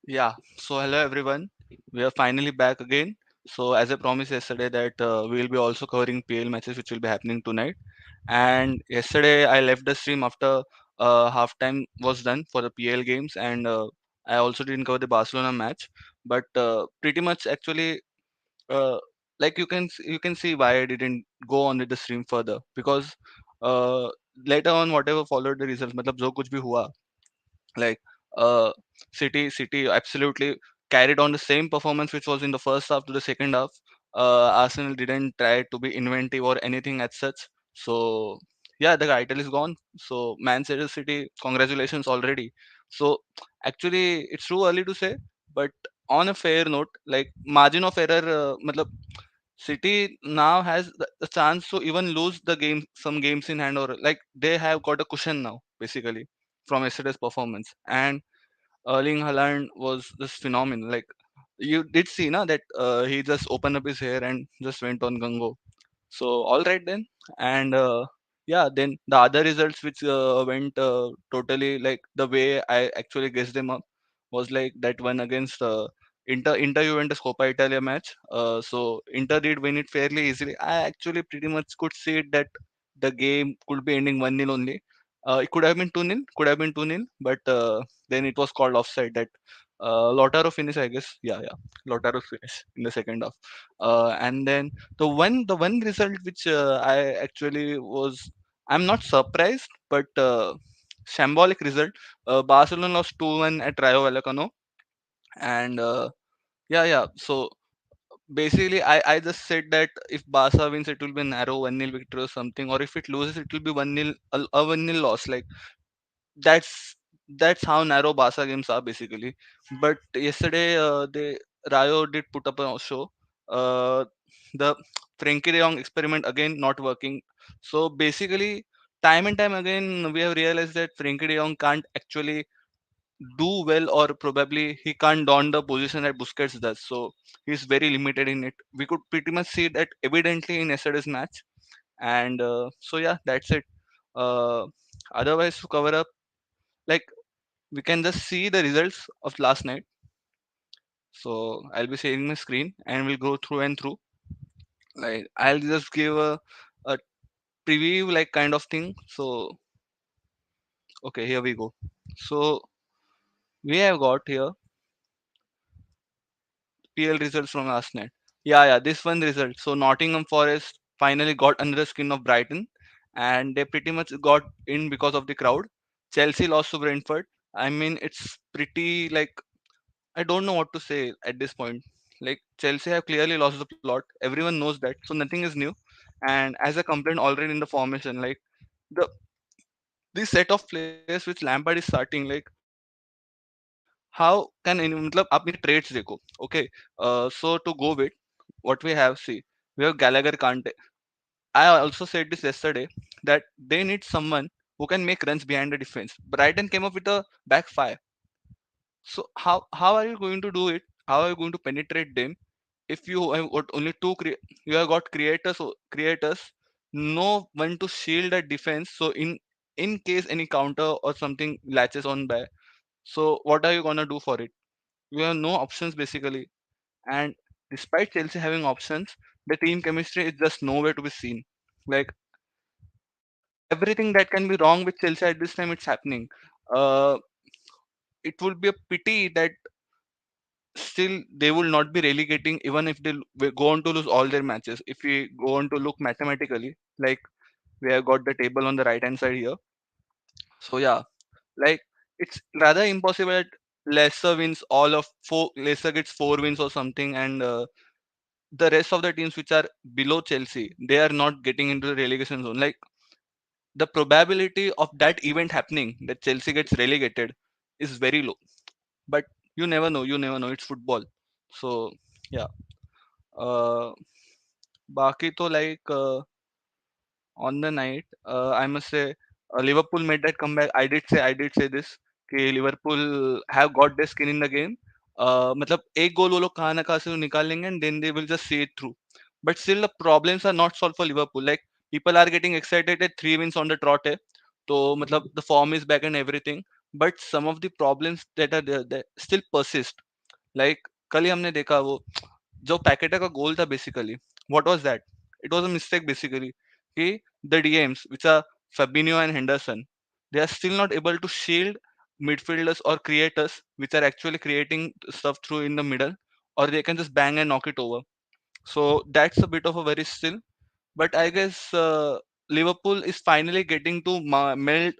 Yeah, so hello everyone. We are finally back again. So as I promised yesterday that we will be also covering PL matches which will be happening tonight. And yesterday I left the stream after halftime was done for the PL games, and I also didn't cover the Barcelona match. But pretty much actually, uh, like you can see why I didn't go on with the stream further, because uh, later on whatever followed the results, मतलब जो कुछ भी हुआ, like uh City absolutely carried on the same performance which was in the first half to the second half. Arsenal didn't try to be inventive or anything as such. So yeah, the title is gone. So Manchester City, congratulations already. So actually it's too early to say, but on a fair note, like margin of error, matlab, City now has the chance to even lose the game, some games in hand, or like they have got a cushion now basically from yesterday's performance. And Erling Haaland was just phenomenal. Like you did see, na, that he just opened up his hair and just went on Gango. So all right then, and yeah, then the other results which went totally like the way I actually guessed them up was like that one against Inter Juventus Coppa Italia match. So Inter did win it fairly easily. I actually pretty much could see it that the game could be ending 1-0 only. It could have been 2-0, could have been 2-0, but then it was called offside that Lautaro finish, I guess. Yeah, yeah, Lautaro finish in the second half. And then the one result which I actually was, I'm not surprised, but shambolic result. Barcelona lost 2-1 at Rayo Vallecano, and yeah. So basically, I just said that if Barca wins, it will be a narrow 1-0 victory or something, or if it loses, it will be 1-0, a 1-0 loss. Like that's how narrow Barca games are basically. But yesterday, they Rayo did put up a show. The Frenkie de Jong experiment again not working. So basically, time and time again, we have realized that Frenkie de Jong can't actually do well, or probably he can't don the position that Busquets does. So he's very limited in it. We could pretty much see that evidently in yesterday's match. And so yeah, that's it. Uh, Otherwise, to cover up, like we can just see the results of last night. So I'll be sharing my screen and we'll go through and through. Like I'll just give a preview like kind of thing. So okay, here we go. So we have got here PL results from last night. Yeah, this one result. So Nottingham Forest finally got under the skin of Brighton, and they pretty much got in because of the crowd. Chelsea lost to Brentford. I mean, it's pretty like, I don't know what to say at this point. Like Chelsea have clearly lost the plot. Everyone knows that, so nothing is new. And as a complaint already in the formation, like the this set of players which Lampard is starting, like how can any मतलब आप इनके traits देखो, okay? So to go with what we have, see, we have Gallagher Kante. I also said this yesterday that they need someone who can make runs behind the defense. Brighton came up with a back five. So how are you going to do it? How are you going to penetrate them if you have got only you have got creators, no one to shield the defense. So in case any counter or something latches on by, so what are you gonna do for it? You have no options basically. And despite Chelsea having options, the team chemistry is just nowhere to be seen. Like everything that can be wrong with Chelsea at this time, it's happening. uh it would be a pity that still they will not be relegating even if they go on to lose all their matches. If we go on to look mathematically, like we have got the table on the right hand side here. So yeah, like it's rather impossible that Leicester wins all of four, Leicester gets 4 wins or something, and the rest of the teams which are below Chelsea, they are not getting into the relegation zone. Like the probability of that event happening, that Chelsea gets relegated, is very low. But you never know, it's football. So yeah. uh बाकी तो like on the night, I must say, Liverpool made that comeback. I did say this कि Liverpool have got their skin in the game. मतलब एक गोल वो लोग कहाँ ना कहाँ से तो निकाल लेंगे and then they will just see it through. But still the problems are not solved for Liverpool. Like people are getting excited at 3 wins on the trot है. तो मतलब the form is back and everything. but some of the problems that are there that still persist. Like कल ही हमने देखा वो जो पैकेटा का goal था basically, what was that? It was a mistake basically कि the DMs which are Fabinho and Henderson, they are still not able to shield midfielders or creators which are actually creating stuff through in the middle, or they can just bang and knock it over. So that's a bit of a very still. But I guess Liverpool is finally getting to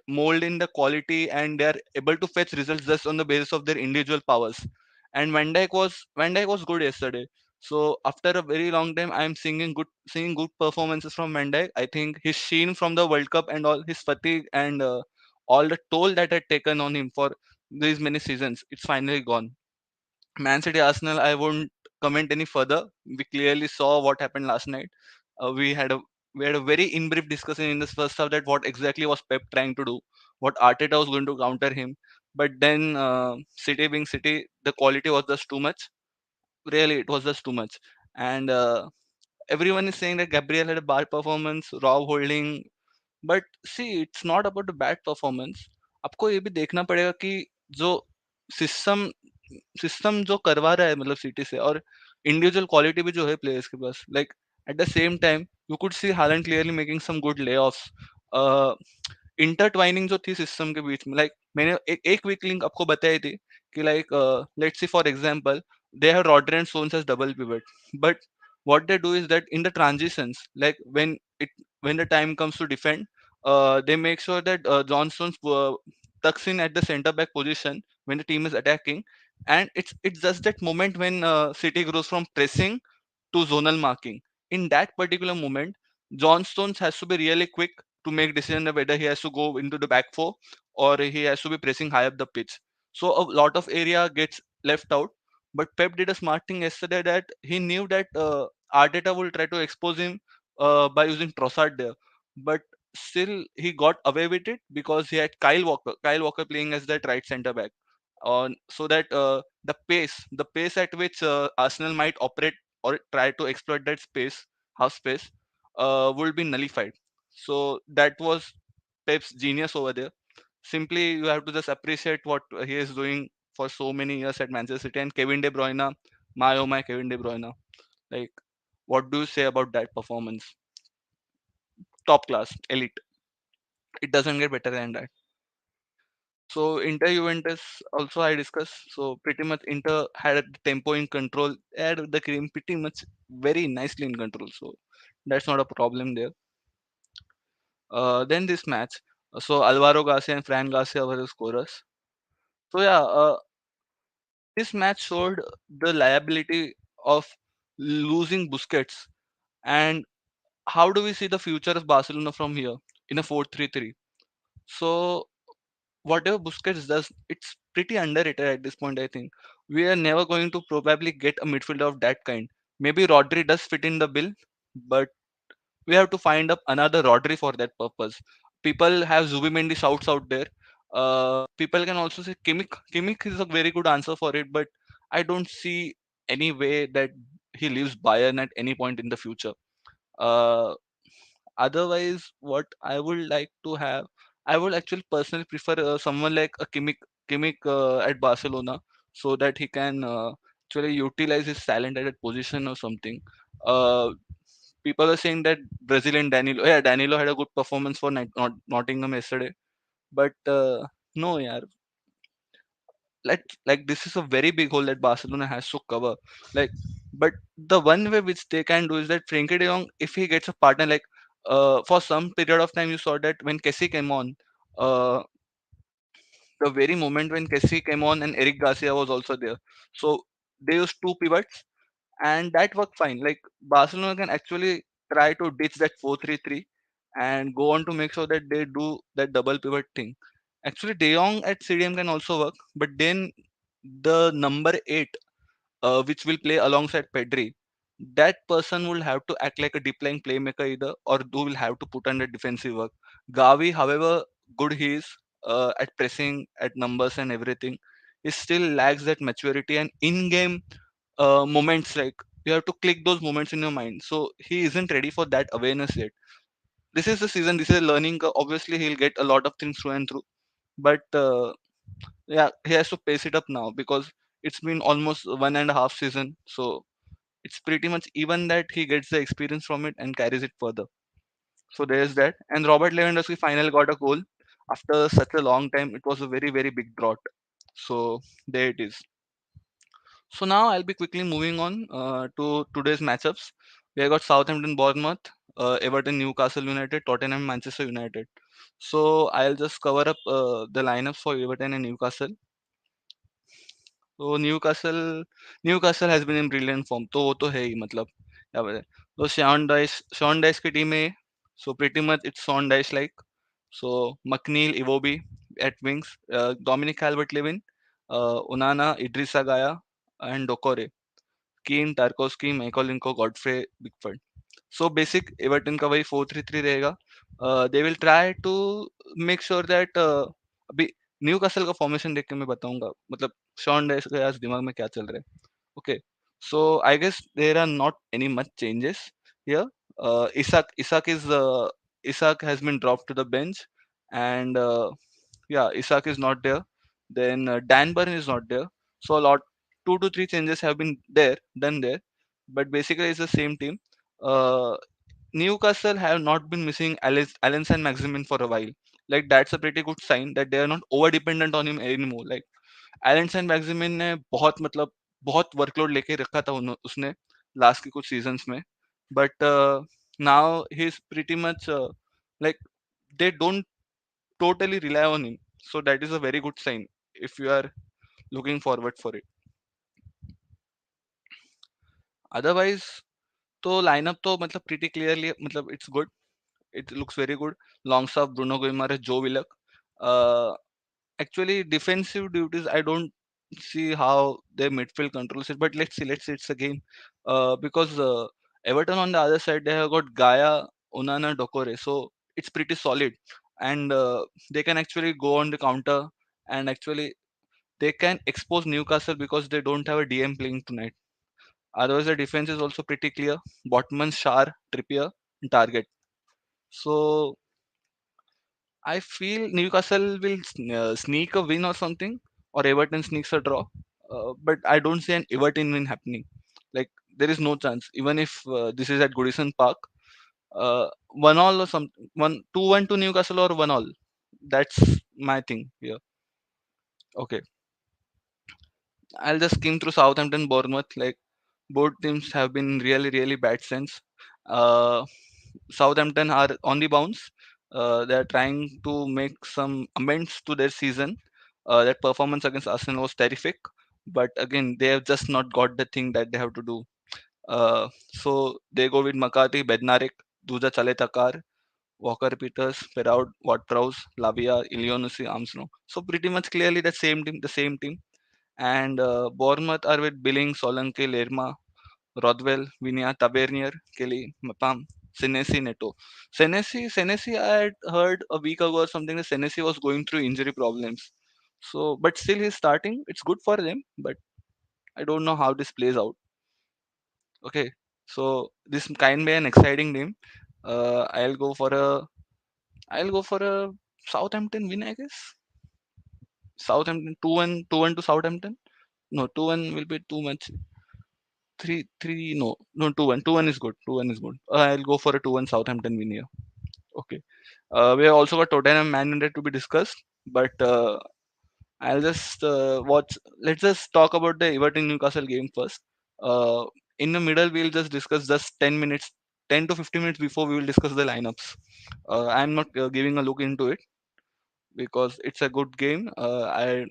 mold in the quality, and they are able to fetch results just on the basis of their individual powers. And Van Dijk was good yesterday. So after a very long time, I am seeing good performances from Van Dijk. I think his sheen from the World Cup and all his fatigue and all the toll that had taken on him for these many seasons, it's finally gone. Man City Arsenal, I won't comment any further. We clearly saw what happened last night. We had a very in brief discussion in this first half that what exactly was Pep trying to do, what Arteta was going to counter him. But then City being City, the quality was just too much. Really, it was just too much. And everyone is saying that Gabriel had a bad performance, Rob Holding. But see it's not about the bad performance. आपको ये भी देखना पड़ेगा कि जो system system जो करवा रहा है मतलब सिटी से, और इंडिविजुअल क्वालिटी भी जो है प्लेयर्स के पास, like at the same time you could see Haaland clearly making some good lay offs. Intertwining जो थी सिस्टम के बीच में, लाइक मैंने एक वीक लिंक आपको बताई थी कि like let's see for example they have Rodri and Stones as double pivot, but what they do is that in the transitions, like when the time comes to defend, they make sure that John Stones tucks in at the center back position when the team is attacking, and it's just that moment when City grows from pressing to zonal marking. In that particular moment, John Stones has to be really quick to make decision of whether he has to go into the back four or he has to be pressing high up the pitch. So a lot of area gets left out. But Pep did a smart thing yesterday that he knew that Arteta will try to expose him by using Trossard there. But still, he got away with it because he had Kyle Walker playing as that right centre back. So that the pace at which Arsenal might operate or try to exploit that half space, will be nullified. So that was Pep's genius over there. Simply, you have to just appreciate what he is doing for so many years at Manchester City. And Kevin De Bruyne, my oh my Kevin De Bruyne, like, what do you say about that performance? Top class, elite. It doesn't get better than that. So Inter Juventus also I discussed. So pretty much Inter had the tempo in control, had the game pretty much very nicely in control. So that's not a problem there. Then this match. So Alvaro Garcia and Fran Garcia were the scorers. So yeah, this match showed the liability of losing Busquets, and how do we see the future of Barcelona from here in a 4-3-3? So whatever Busquets does, it's pretty underrated at this point. I think we are never going to probably get a midfielder of that kind. Maybe Rodri does fit in the bill, but we have to find up another Rodri for that purpose. People have Zubimendi shouts out there. People can also say Kimmich. Kimmich is a very good answer for it, but I don't see any way that he leaves Bayern at any point in the future. Uh, Otherwise, what I would like to have, I would actually personally prefer someone like a Kimmich at Barcelona, so that he can actually utilize his talent at that position or something. Uh, People are saying that Brazilian Danilo, yeah, Danilo had a good performance for Nottingham yesterday, but no, yeah, like this is a very big hole that Barcelona has to cover. Like, but the one way which they can do is that Frenkie De Jong, if he gets a partner, like for some period of time, you saw that when Kessie came on, uh, the very moment when Kessie came on and Eric Garcia was also there, so they used two pivots and that worked fine. Like Barcelona can actually try to ditch that 4-3-3 and go on to make sure that they do that double pivot thing. Actually, De Jong at CDM can also work, but then the number 8, which will play alongside Pedri, that person will have to act like a deep lying playmaker either, or do will have to put under defensive work. Gavi, however good he is at pressing, at numbers and everything, he still lacks that maturity and in-game moments. Like you have to click those moments in your mind. So he isn't ready for that awareness yet. This is the season. This is a learning curve. Obviously, he'll get a lot of things through and through, but. Yeah, he has to pace it up now because it's been almost 1.5 season. So it's pretty much even that he gets the experience from it and carries it further. So there's that. And Robert Lewandowski finally got a goal after such a long time. It was a very, very big drought. So there it is. So now I'll be quickly moving on to today's matchups. We have got Southampton, Bournemouth, Everton, Newcastle United, Tottenham, Manchester United. So I'll just cover up the lineups for Everton and Newcastle. तो Newcastle has been in brilliant form, तो वो तो है ही, मतलब क्या बोले। तो Shawn dice की टीम है, so pretty much it's Sean Dyche like. So McNeil Iwobi at wings, Dominic Calvert Lewin, Onana, Idrissa Gueye and Doucoure, Keane, Tarkowski, Mykolenko, Godfrey, Pickford. So basic Everton का वही 4-3-3 रहेगा। They will try to make sure that अभी Newcastle का formation देख के मैं बताऊंगा, मतलब शॉन डाइस के आज दिमाग में क्या चल रहा है। Okay, so I guess there are not any much changes here. Isak has been dropped to the bench, and yeah, Isak is not there. Then Dan Burn is not there. So a lot, 2 to 3 changes have been done there, but basically it's the same team. Uh, Newcastle have not been missing Allens and Maximin for a while. Like that's a pretty good sign that they are not over dependent on him anymore. Like एलेंस and maximin ने बहुत, मतलब बहुत workload लेके रखा था उसने last के कुछ सीजन्स में, but now he is pretty much like they don't totally rely on him, so that is a very good sign if you are looking forward for it. Otherwise तो lineup तो मतलब pretty clearly, मतलब it's good, it looks very good. Longstaff, Bruno Guimaraes, Joe Willock. Actually, defensive duties, I don't see how their midfield controls it. But let's see, it's a game. Because Everton on the other side, they have got Gaia, Onana, Dokore, so it's pretty solid, and they can actually go on the counter, and actually they can expose Newcastle because they don't have a DM playing tonight. Otherwise, the defense is also pretty clear. Botman, Shar, Trippier, and Target. So I feel Newcastle will sneak a win or something, or Everton sneaks a draw. But I don't see an Everton win happening. Like there is no chance, even if this is at Goodison Park. 1-1 or some 1-2-1 to Newcastle or 1-1. That's my thing here. Okay, I'll just skim through Southampton, Bournemouth. Like both teams have been really, really bad since. Uh, Southampton are on the bounce. They are trying to make some amends to their season. That performance against Arsenal was terrific, but again, they have just not got the thing that they have to do. So they go with McCarthy, Bednarik, Duja Chaletakar, Walker Peters, Perraud, Ward-Prowse, Lavia, Ilionusi, Armstrong. So pretty much clearly the same team. And Bournemouth are with Billing, Solanke, Lerma, Rodwell, Vinia, Tavernier, Kelly, Mapam, Senesi, Neto. Senesi, I had heard a week ago or something that Senesi was going through injury problems. So, but still he's starting. It's good for them, but I don't know how this plays out. Okay, so this can be an exciting game. I'll go for a Southampton win, I guess. Southampton 2-1, 2-1 to Southampton. No, 2-1 will be too much. 3-3, no, 2-1. 2-1 is good. 2-1 is good. I'll go for a 2-1 Southampton win here. Okay. We have also got Tottenham Man United to be discussed, but I'll just watch. Let's just talk about the Everton Newcastle game first. Uh, in the middle, we'll just discuss just 10 minutes, 10 to 15 minutes before we will discuss the lineups. I'm not giving a look into it because it's a good game. I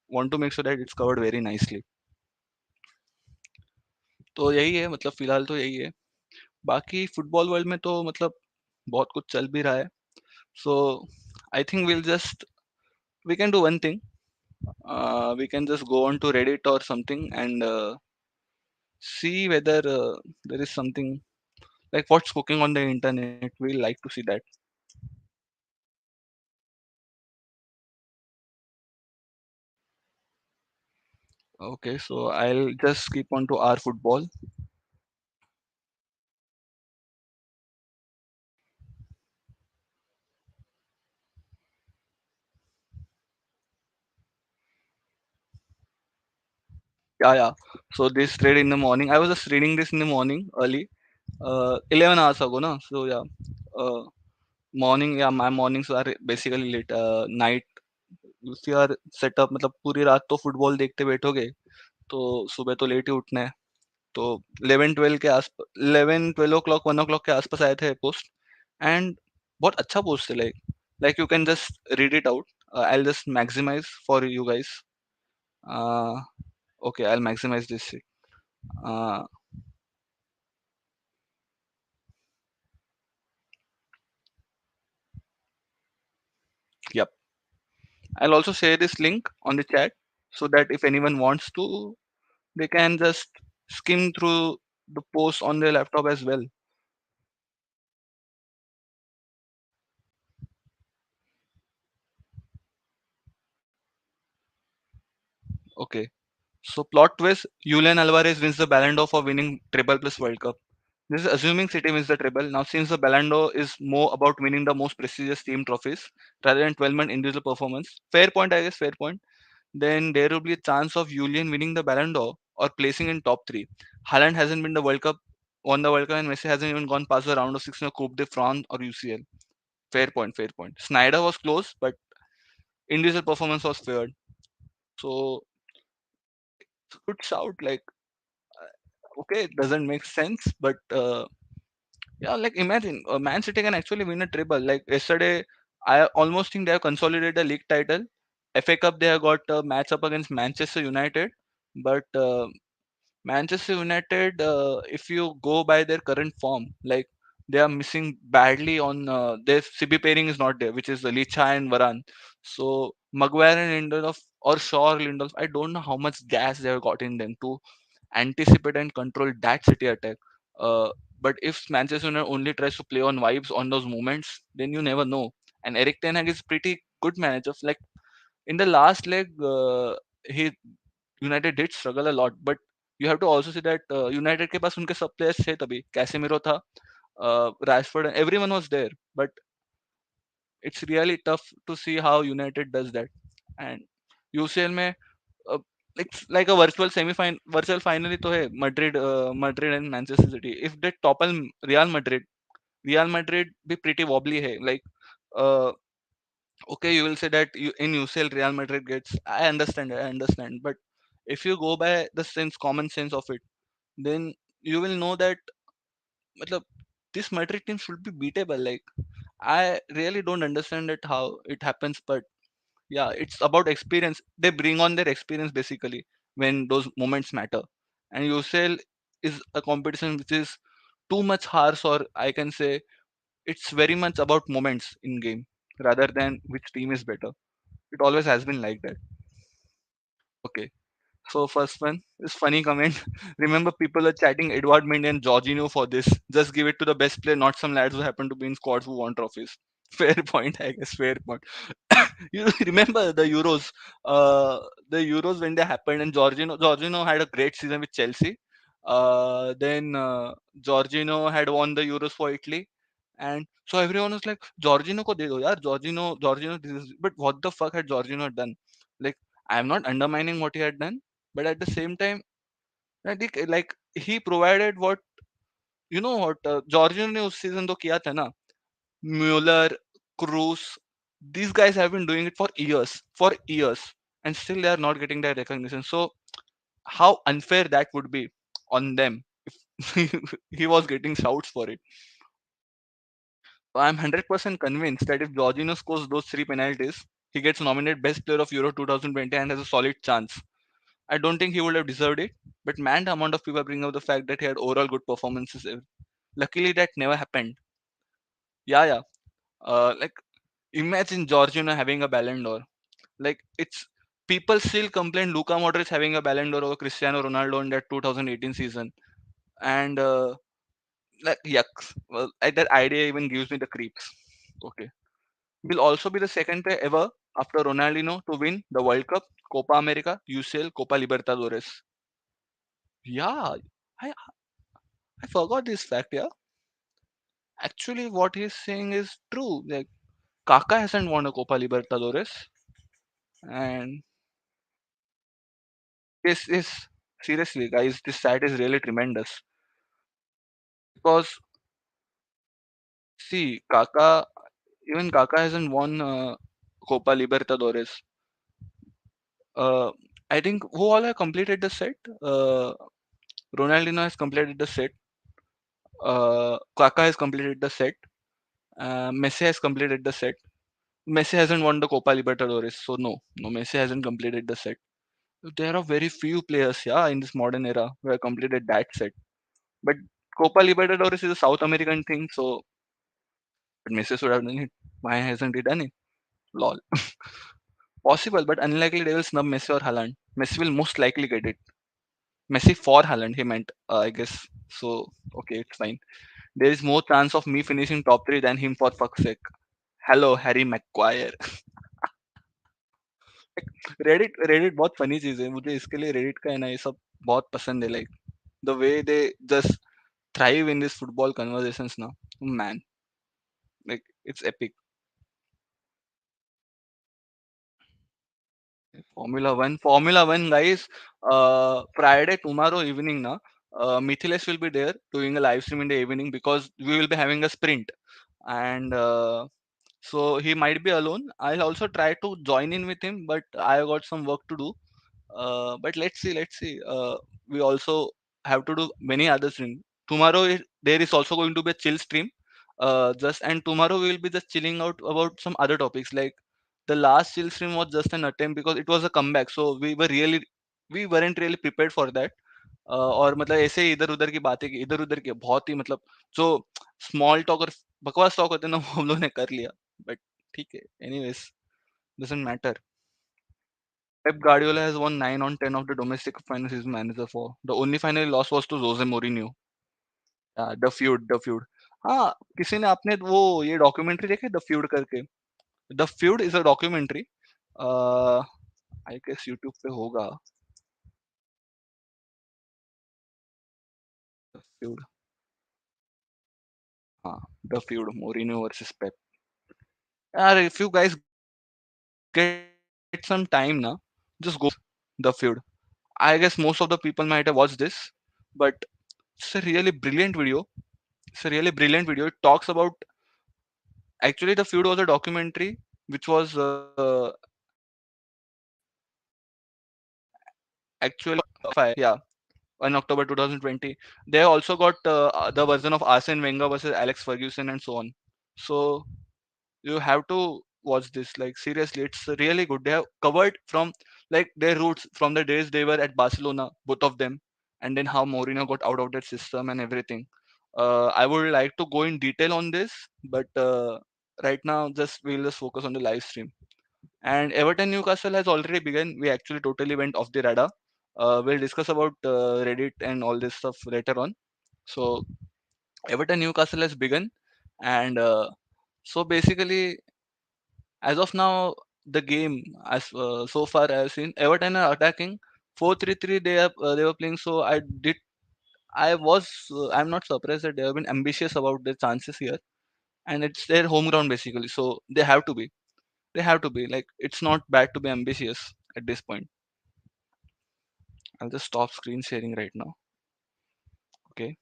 want to make sure that it's covered very nicely. तो यही है, मतलब फिलहाल तो यही है। बाकी football world में तो मतलब बहुत कुछ चल भी रहा है। So I think will just we can do one thing. We can just go on to Reddit or something and see whether there is something like what's cooking on the internet. We like to see that. Okay, so I'll just skip on to our football. Yeah, yeah. So this trade in the morning. I was just reading this in the morning early, 11 hours ago, na. So yeah, uh, morning. Yeah, my mornings are basically late. Night. If you are set up, मतलब पूरी रात तो football देखते बैठोगे तो सुबह तो late ही उठना है. तो 11-12 के आस 11-12 o'clock 1 o'clock के आसपास आए थे पोस्ट. एंड बहुत अच्छा पोस्ट है. Like you can just read it out. I'll just maximize for you guys. uh, okay, I'll maximize this. uh, yep, I'll also share this link on the chat so that if anyone wants to, they can just skim through the post on their laptop as well. Okay. So plot twist: Julian Alvarez wins the Ballon d'Or for winning triple plus World Cup. This is assuming City wins the treble. Now, since the Ballon d'Or is more about winning the most prestigious team trophies rather than 12-month individual performance, fair point, I guess, fair point. Then there will be a chance of Julian winning the Ballon d'Or or placing in top three. Haaland hasn't been the World Cup, won the World Cup, and Messi hasn't even gone past the round of 16 of Coupe de France or UCL. Fair point, fair point. Snyder was close, but individual performance was faired. So, good shout. Like, okay, it doesn't make sense, but yeah, like imagine Man City can actually win a triple. Like yesterday, I almost think they have consolidated the league title. FA Cup, they have got a match up against Manchester United, but Manchester United, if you go by their current form, like they are missing badly on their CB pairing is not there, which is Licha and Varane. So Maguire and Lindelof or Shaw or Lindelof, I don't know how much gas they have got in them to anticipate and control that City attack. Uh, but if Manchester United only tries to play on vibes on those moments, then you never know. And Eric Ten Hag is pretty good manager. Like in the last leg, he United did struggle a lot, but you have to also see that United के पास उनके सब players थे तभी. Casemiro था, Rashford, and everyone was there. But it's really tough to see how United does that. And UCL में uh, like a virtual finally तो है Madrid and Manchester City. If they topple Real Madrid be pretty wobbly है. Like uh, okay, you will say that in UCL Real Madrid gets. I understand. But if you go by the common sense of it, then you will know that matlab, this Madrid team should be beatable. Like I really don't understand it how it happens, but yeah, it's about experience. They bring on their experience basically when those moments matter. And UCL is a competition which is too much harsh, or I can say it's very much about moments in game rather than which team is better. It always has been like that. Okay. So first one is funny comment. Remember, people are chatting Edward Mendy and Jorginho for this. Just give it to the best player, not some lads who happen to be in squads who won trophies. Fair point, I guess. Fair point. You remember the Euros when they happened, and Jorginho had a great season with Chelsea. Then Jorginho had won the Euros for Italy, and so everyone was like, Jorginho ko de do yaar, Jorginho. This is, but what the fuck had Jorginho done? Like, I am not undermining what he had done, but at the same time, I think like he provided what what Jorginho ने उस season तो किया था ना. Mueller, Cruz, these guys have been doing it for years, and still they are not getting that recognition. So how unfair that would be on them if he was getting shouts for it. So I'm 100% convinced that if Jorginho scores those three penalties, he gets nominated Best Player of Euro 2020 and has a solid chance. I don't think he would have deserved it, but man, the amount of people bring up the fact that he had overall good performances. Luckily, that never happened. Yeah, yeah. Like imagine Jorginho having a Ballon d'Or. Like it's people still complain Luka Modric having a Ballon d'Or over Cristiano Ronaldo in that 2018 season, and like yucks. Well, that idea even gives me the creeps. Okay, will also be the second player ever after Ronaldinho to win the World Cup, Copa America, UCL, Copa Libertadores. Yeah, I I forgot this fact. Yeah, actually, what he's saying is true. Like Kaka hasn't won a Copa Libertadores, and yes, yes. Seriously, guys, this stat is really tremendous because see, Kaka hasn't won Copa Libertadores. Uh, I think who all have completed the set? Ronaldinho has completed the set. Kaka has completed the set. Messi has completed the set. Messi hasn't won the Copa Libertadores, so no, Messi hasn't completed the set. There are very few players, yeah, in this modern era who have completed that set. But Copa Libertadores is a South American thing, so but Messi should have done it. Why hasn't he done it? Lol. Possible, but unlikely they will snub Messi or Haaland. Messi will most likely get it. Messi for Haaland, he meant, I guess. So, okay, it's fine. There is more chance of me finishing top 3 than him for fuck's sake. Hello, Harry Maguire. Reddit बहुत funny चीज है मुझे इसके लिए Reddit का है ना ये सब बहुत पसंद है like the way they just thrive in this football conversations now. Man, like it's epic. Formula One, guys. Friday tomorrow evening, na. Mithilesh will be there doing a live stream in the evening because we will be having a sprint, and so he might be alone. I'll also try to join in with him, but I got some work to do. But let's see. We also have to do many other streams. Tomorrow there is also going to be a chill stream. Just and tomorrow we will be just chilling out about some other topics. Like the last chill stream was just an attempt because it was a comeback. So we weren't really prepared for that. और मतलब ऐसे ही इधर उधर की बातें की इधर उधर की बहुत ही मतलब जो स्मॉल टॉक और बकवास टॉक होते हैं ना वो हम लोगों ने कर लिया बट ठीक है anyways doesn't matter. Pep Guardiola has won 9 on 10 of the domestic finals he's manager for. The only final he lost was to Jose Mourinho. The feud, the feud. हाँ किसी ने आपने वो ये डॉक्यूमेंट्री देखे द फ्यूड करके. The feud is a documentary. I guess YouTube पे होगा. The feud. हाँ the feud Mourinho versus Pep. यार if you guys get some time now, just go the feud. I guess most of the people might have watched this, but it's a really brilliant video. It's a really brilliant video. It talks about actually the feud was a documentary which was actually yeah on October 2020. They also got the version of Arsene Wenger versus Alex Ferguson and so on. So you have to watch this. Like seriously, it's really good. They have covered from like their roots from the days they were at Barcelona, both of them, and then how Mourinho got out of that system and everything. I would like to go in detail on this, but right now just we'll just focus on the live stream. And Everton Newcastle has already begun. We actually totally went off the radar. We'll discuss about Reddit and all this stuff later on. So Everton Newcastle has begun, and so basically, as of now, the game as so far I've seen Everton are attacking 4-3-3. They were playing. So I'm not surprised that they have been ambitious about their chances here, and it's their home ground basically. So they have to be. They have to be like it's not bad to be ambitious at this point. I'll just stop screen sharing right now. Okay,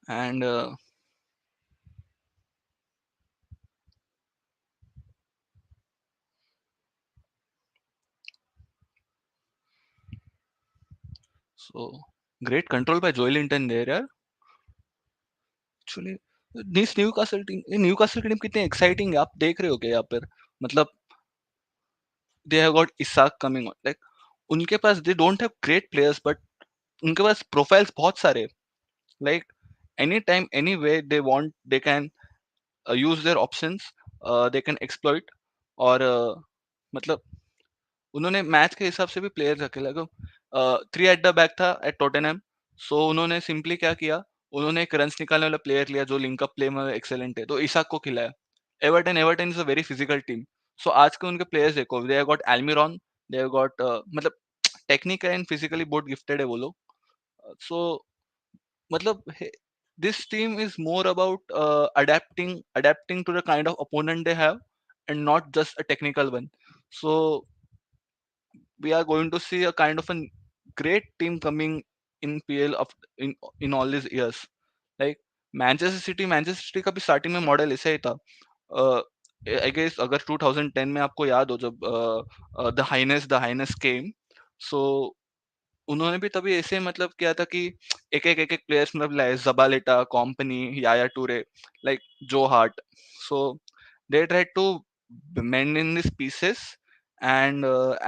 and so great control by Joel Linton there. Yeah, actually this Newcastle team कितनी exciting है आप देख रहे हो क्या यहाँ पर मतलब they have got Isak coming on like उनके पास they don't have great players but उनके पास प्रोफाइल्स बहुत सारे like any time any way they want they can use their options they can exploit और मतलब उन्होंने मैच के हिसाब से भी प्लेयर रखे लगो 3 एट द बैक था एट टॉटनहम सो उन्होंने सिंपली क्या किया उन्होंने एक रन्स निकालने वाला प्लेयर लिया जो लिंक अप प्ले में एक्सेलेंट है तो इसाक को खिलाया Everton is a very physical team so आज के उनके प्लेयर्स देखो they have got Almiron they have got मतलब टेक्निकल एंड फिजिकली बहुत गिफ्टेड है वो लोग सो मतलब this team is more about adapting to the kind of opponent they have and not just a technical one So we are going to see a kind of a great team coming in PL of in all these years. Like Manchester city का भी starting में model ऐसा ही था. I guess अगर 2010 में आपको याद हो जब द हाइनेस केम, सो उन्होंने भी तभी ऐसे मतलब किया था कि एक एक प्लेयर्स मतलब लाए Zabaleta, Kompany, Yaya Toure, like Joe Hart. So they try to mend in this pieces, and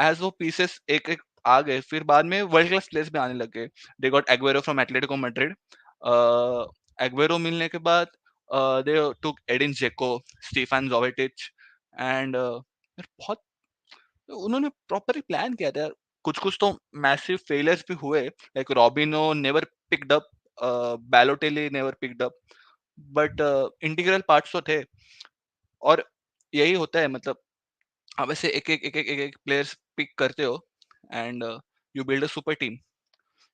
as वो पीसेस एक एक आ गए, फिर बाद में वर्ल्ड क्लास प्लेयर्स भी आने लग गए. They got Agüero from Atletico Madrid. Agüero मिलने के बाद दे टुक एडिन जेको, स्टीफन जोवेटिच, एंड बहुत उन्होंने प्रॉपरली प्लान किया था यार. कुछ कुछ तो मैसिव फेलियर्स भी हुए, like Robinho never picked up, Balotelli never picked up, but integral parts तो थे. और यही होता है मतलब आप ऐसे एक एक प्लेयर्स पिक करते हो, and you build a super team.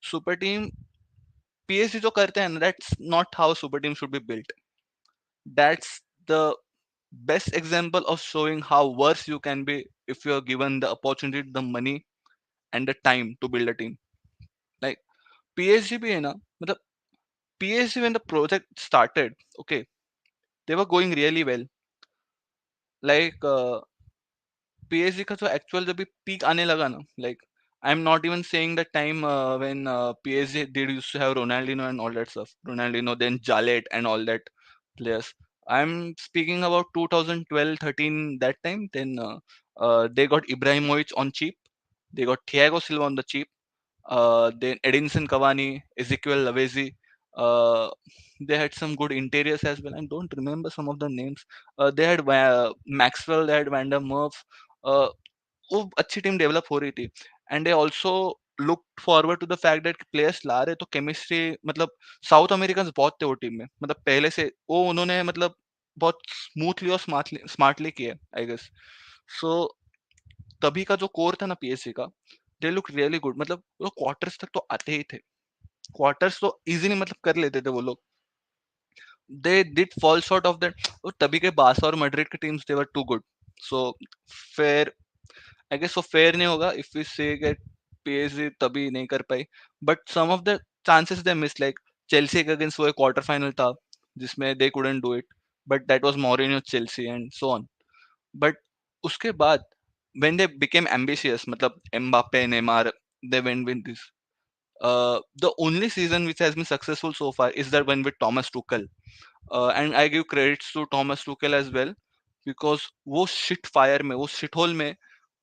Super team PSG जो करते हैं, that's not how super team should be built. That's the best example of showing how worse you can be if you're given the opportunity, the money, and the time to build a team. Like PSG भी है ना, मतलब PSG when the project started, okay, they were going really well. Like PSG का जो actual जब भी peak आने लगा ना, like I'm not even saying the time when PSG did used to have Ronaldinho and all that stuff. Ronaldinho, then Jalet and all that players. I'm speaking about 2012-13 that time. Then they got Ibrahimovic on cheap. They got Thiago Silva on the cheap. Then Edinson Cavani, Ezequiel Lavezzi. Uh, they had some good interiors as well. I don't remember some of the names. They had Maxwell, they had Van der Merv. Uh, वो अच्छी team develop हो रही थी. And they also look forward to the fact that players ला रहे तो chemistry मतलब south American बहुत थे वो टीम में, मतलब पहले से वो उन्होंने मतलब बहुत स्मूथली और स्मार्टली स्मार्टली किया आई गेस. सो तभी का जो कोर था ना पीएससी का, दे लुक रियली गुड. मतलब वो क्वार्टर्स तक तो आते ही थे, क्वार्टर्स तो इजीली मतलब कर लेते थे वो लोग. They did fall short of that. तभी के बार्सा और मैड्रिड की teams they were too good. So fair, I guess वो फेयर नहीं होगा if we say that PSG तभी नहीं कर पाई. But some of the chances they miss, like Chelsea के अगेंस्ट वो एक क्वार्टर फाइनल था जिसमें they couldn't do it, but that was Mourinho Chelsea and so on. बट उसके बाद when they became ambitious, मतलब Mbappe, Neymar, they went with this. The only season which has been successful so far is that one with Thomas Tuchel. And I give credits to Thomas Tuchel as well, because वो shit fire में, वो shit whole में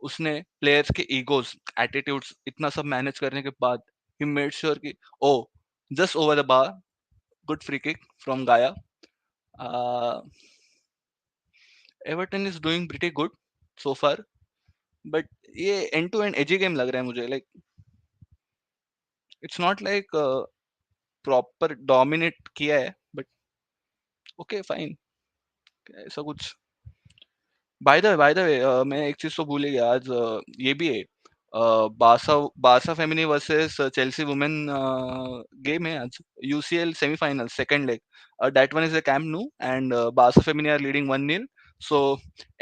उसने players के egos, attitudes इतना सब manage करने के बाद he made sure कि ओ just over the bar, good free kick from Gaia. uh, Everton is doing pretty good so far, but ये end to end edgy game लग रहा है मुझे. Like it's not like proper dominate किया है, but okay fine, ऐसा कुछ. By the way मैं एक चीज तो भूल ही गया आज. ये भी है, Barca Barca Femeni versus Chelsea women game है आज. UCL semifinal second leg. That one is a Camp Nou, and Barca Femeni are leading 1-0. So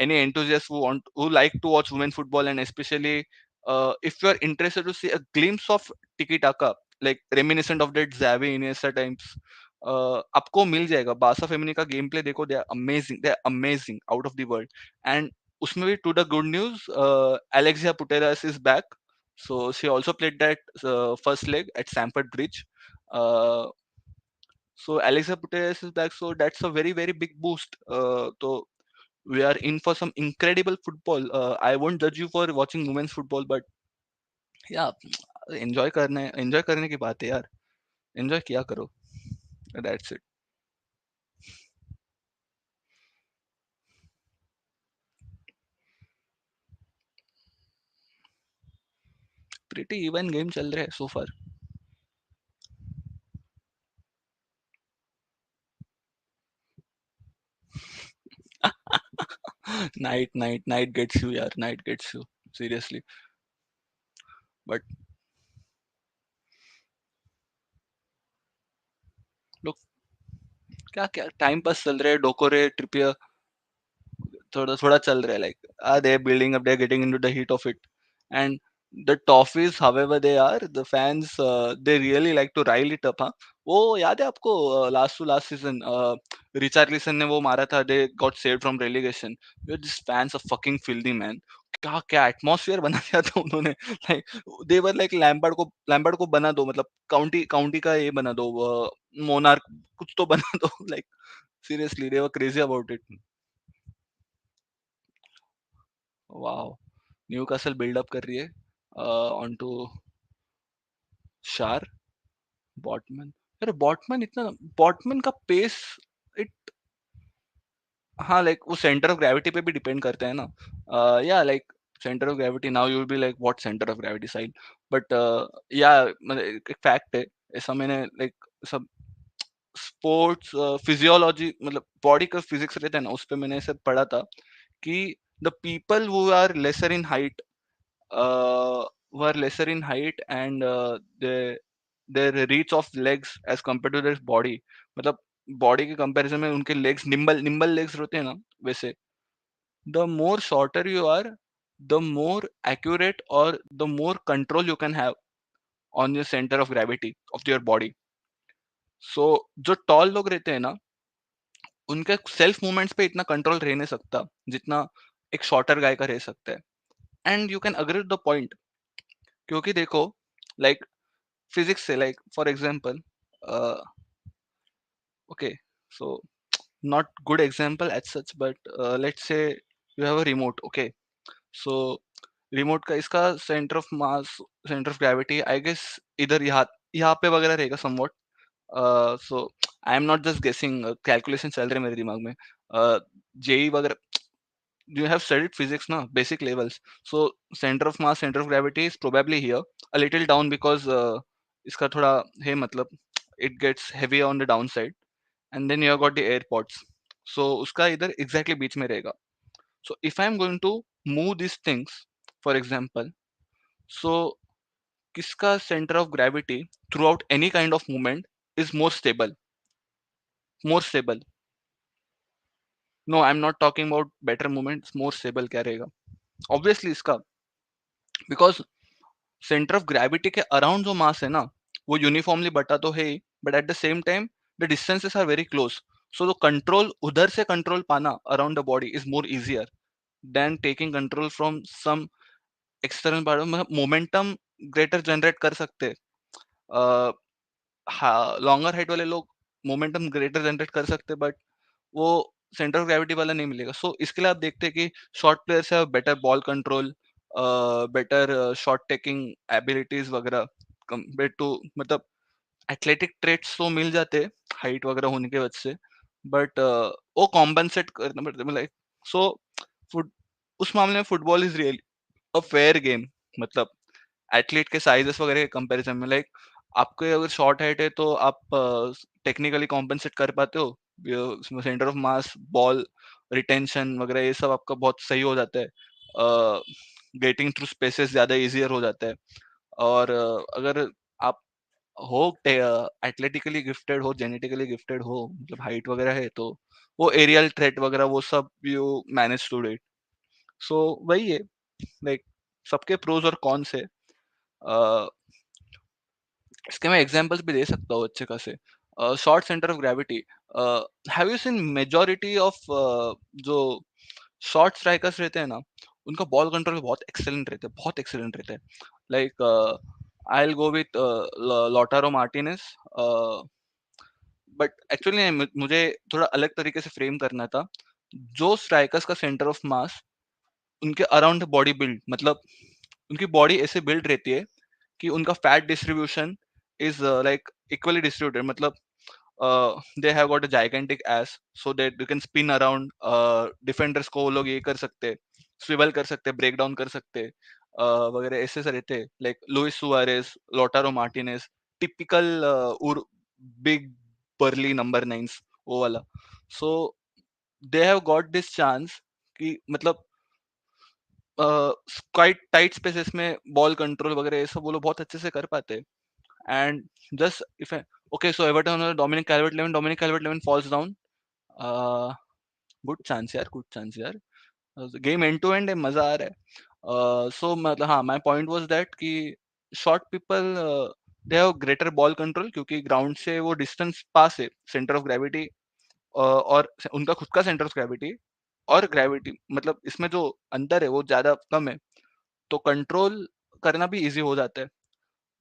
any enthusiasts who like to watch women football, and especially if you are interested to see a glimpse of tiki taka, like reminiscent of that Xavi Iniesta times, आपको मिल जाएगा. Barça फेमिनी का game play देखो, they are amazing, out of the world. And उसमें भी to the good news, Alexia Putellas is back. So she also played that first leg at Stamford Bridge. Uh, so Alexia Putellas is back. So that's a very very big boost. So we are in for some incredible football. I won't judge you for watching women's football, but yeah, enjoy करने की बात है यार. Enjoy किया करो. That's it. Pretty even game चल रहा है so far. Night gets you यार, night gets you seriously. But look, क्या क्या टाइम पास चल रहा है. डोकोरे, ट्रिपियर, थोड़ा थोड़ा चल रहा है, like they're building up, they're getting into the heat of it. And the toffees, however they are, the fans, they really like to rile it up, हाँ. वो याद है आपको, last to last season Richarlison ने वो मारा था, they got saved from relegation. This fans are fucking filthy man. क्या क्या एटमॉस्फेयर बना दिया था उन्होंने. Like they were like Lampard को बना दो, मतलब काउंटी काउंटी का ये बना दो, मोनार्क कुछ तो बना दो. Like seriously they were crazy about it. Wow. Newcastle buildup कर रही है ऑन टू शार. बॉटमैन. अरे बॉटमैन इतना, बॉटमैन का पेस, इट, हाँ लाइक वो सेंटर ऑफ ग्रेविटी पे भी डिपेंड करता है ना. या like centre of gravity, now you will be like what centre of gravity side. But या मतलब एक फैक्ट है, ऐसा मैंने लाइक सब स्पोर्ट्स फिजियोलॉजी, मतलब बॉडी का फिजिक्स रहता है ना, उस पे मैंने ऐसे पढ़ा था कि the people who are lesser in height, were lesser in height, and their reach of legs as compared to their body, मतलब बॉडी के कंपैरिजन में उनके लेग्स निम्बल निम्बल लेग्स होते हैं ना, वैसे the more shorter you are, the more accurate और the more control you can have on your centre of gravity of your body. So जो टॉल लोग रहते हैं ना, उनके सेल्फ मूवमेंट्स पे इतना कंट्रोल रह नहीं सकता जितना एक शॉर्टर गाय का रह सकता है. And you can agree the point, क्योंकि देखो लाइक फिजिक्स से, like for example, okay, so not good example as such, but let's say you have a remote. Okay, so remote का इसका centre of mass, centre of gravity I guess इधर यहाँ यहाँ पे वगैरह रहेगा somewhat. So I am not just guessing, calculation चल रहे हैं मेरे दिमाग में. जेई वगैरह, you have studied physics na, basic levels. So center of mass, center of gravity is probably here, a little down, because इसका थोड़ा है, मतलब it gets heavy on the downside. And then you have got the air pods, so उसका इधर exactly बीच में रहेगा. So if I am going to move these things, for example, so किसका center of gravity throughout any kind of movement is more stable, more stable. No, I'm not talking about better movements, more stable क्या रहेगा. Obviously इसका, because centre of gravity के around जो mass है ना, वो uniformly बटा तो है ही, but at the same time the distances are very close. So the control उधर से कंट्रोल पाना around the body is more easier than taking control from some external part. मतलब मोमेंटम ग्रेटर जनरेट कर सकते, लॉन्गर हाइट वाले लोग momentum greater generate कर सकते, बट वो सेंटर ऑफ ग्रेविटी वाला नहीं मिलेगा. सो इसके लिए आप देखते हैं कि short players have better ball control, better shot taking abilities वगैरह, कंपेयर टू, मतलब एथलेटिक ट्रेट्स तो मिल जाते हाइट वगैरह होने के वजह से, बट वो कॉम्पनसेट करना पड़ता है, लाइक. सो फुट उस मामले में football is really a fair game, मतलब एथलीट के साइजेस वगैरह के कंपैरिजन में, लाइक आपके अगर शॉर्ट हाइट है तो आप टेक्निकली कॉम्पेंसेट कर पाते हो, centre of mass, ball retention वगैरह ये सब आपका बहुत सही हो जाता है, गेटिंग थ्रू स्पेसेस ज्यादा इजियर हो जाता है. और अगर आप हो एथलेटिकली गिफ्टेड हो, जेनेटिकली गिफ्टेड हो, मतलब हाइट वगैरह है, तो वो एरियल थ्रेट वगैरह वो सब you manage to do it. So वही है, लाइक सबके प्रोज और कॉन्स है. अ, इसके मैं एग्जांपल्स भी दे सकता हूँ अच्छे खासे. Short centre of gravity, have you seen majority of जो शॉर्ट स्ट्राइकर्स रहते हैं ना, उनका बॉल कंट्रोल बहुत एक्सेलेंट रहता है, बहुत एक्सेलेंट रहता है. Like I will go with Lautaro Martinez. But actually मुझे थोड़ा अलग तरीके से फ्रेम करना था. जो स्ट्राइकर्स का सेंटर ऑफ मास उनके अराउंड बॉडी बिल्ड, मतलब उनकी बॉडी ऐसे बिल्ड रहती है कि उनका fat distribution is like equally distributed, मतलब they have got a gigantic ass, so that you can spin around. Defenders को वो लोग ये कर सकते, स्विवल कर सकते, ब्रेक डाउन कर सकते, वगैरह ऐसे से रहते, like Luis Suarez, Lautaro Martinez, typical big burly number nines, वो वाला. So they have got this chance कि मतलब क्वाइट टाइट स्पेसेस में बॉल कंट्रोल वगैरह ये सब वो लोग बहुत अच्छे से कर पाते हैं. And just if okay, so Everton, Dominic Calvert Lewin, Dominic Calvert Lewin falls down, good chance यार, गुड चांस यार. गेम एंड टू एंड है, मजा आ रहा है। सो मतलब हाँ, माय पॉइंट वाज दैट कि short people they have greater ball control, क्योंकि ग्राउंड से वो डिस्टेंस पास है, सेंटर ऑफ ग्रेविटी और उनका खुद का सेंटर ऑफ ग्रेविटी और ग्रेविटी, मतलब इसमें जो अंतर है वो ज्यादा कम है, तो कंट्रोल करना भी इजी हो जाता है।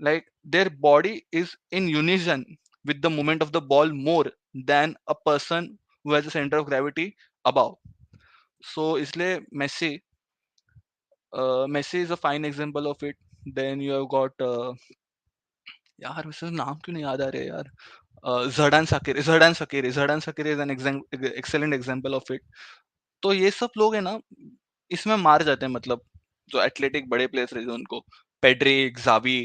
Like their body is in unison with the movement of the ball more than a person who has a centre of gravity above. So इसलिए Messi is a fine example of it. Then you have got यार वैसे नाम क्यों नहीं याद आ रहे यार, Xherdan Shaqiri is an excellent example of it. तो ये सब लोग है ना, इसमें मार जाते हैं, मतलब जो एथलेटिक बड़े प्लेयर्स रहते हैं उनको, Pedri, Xavi,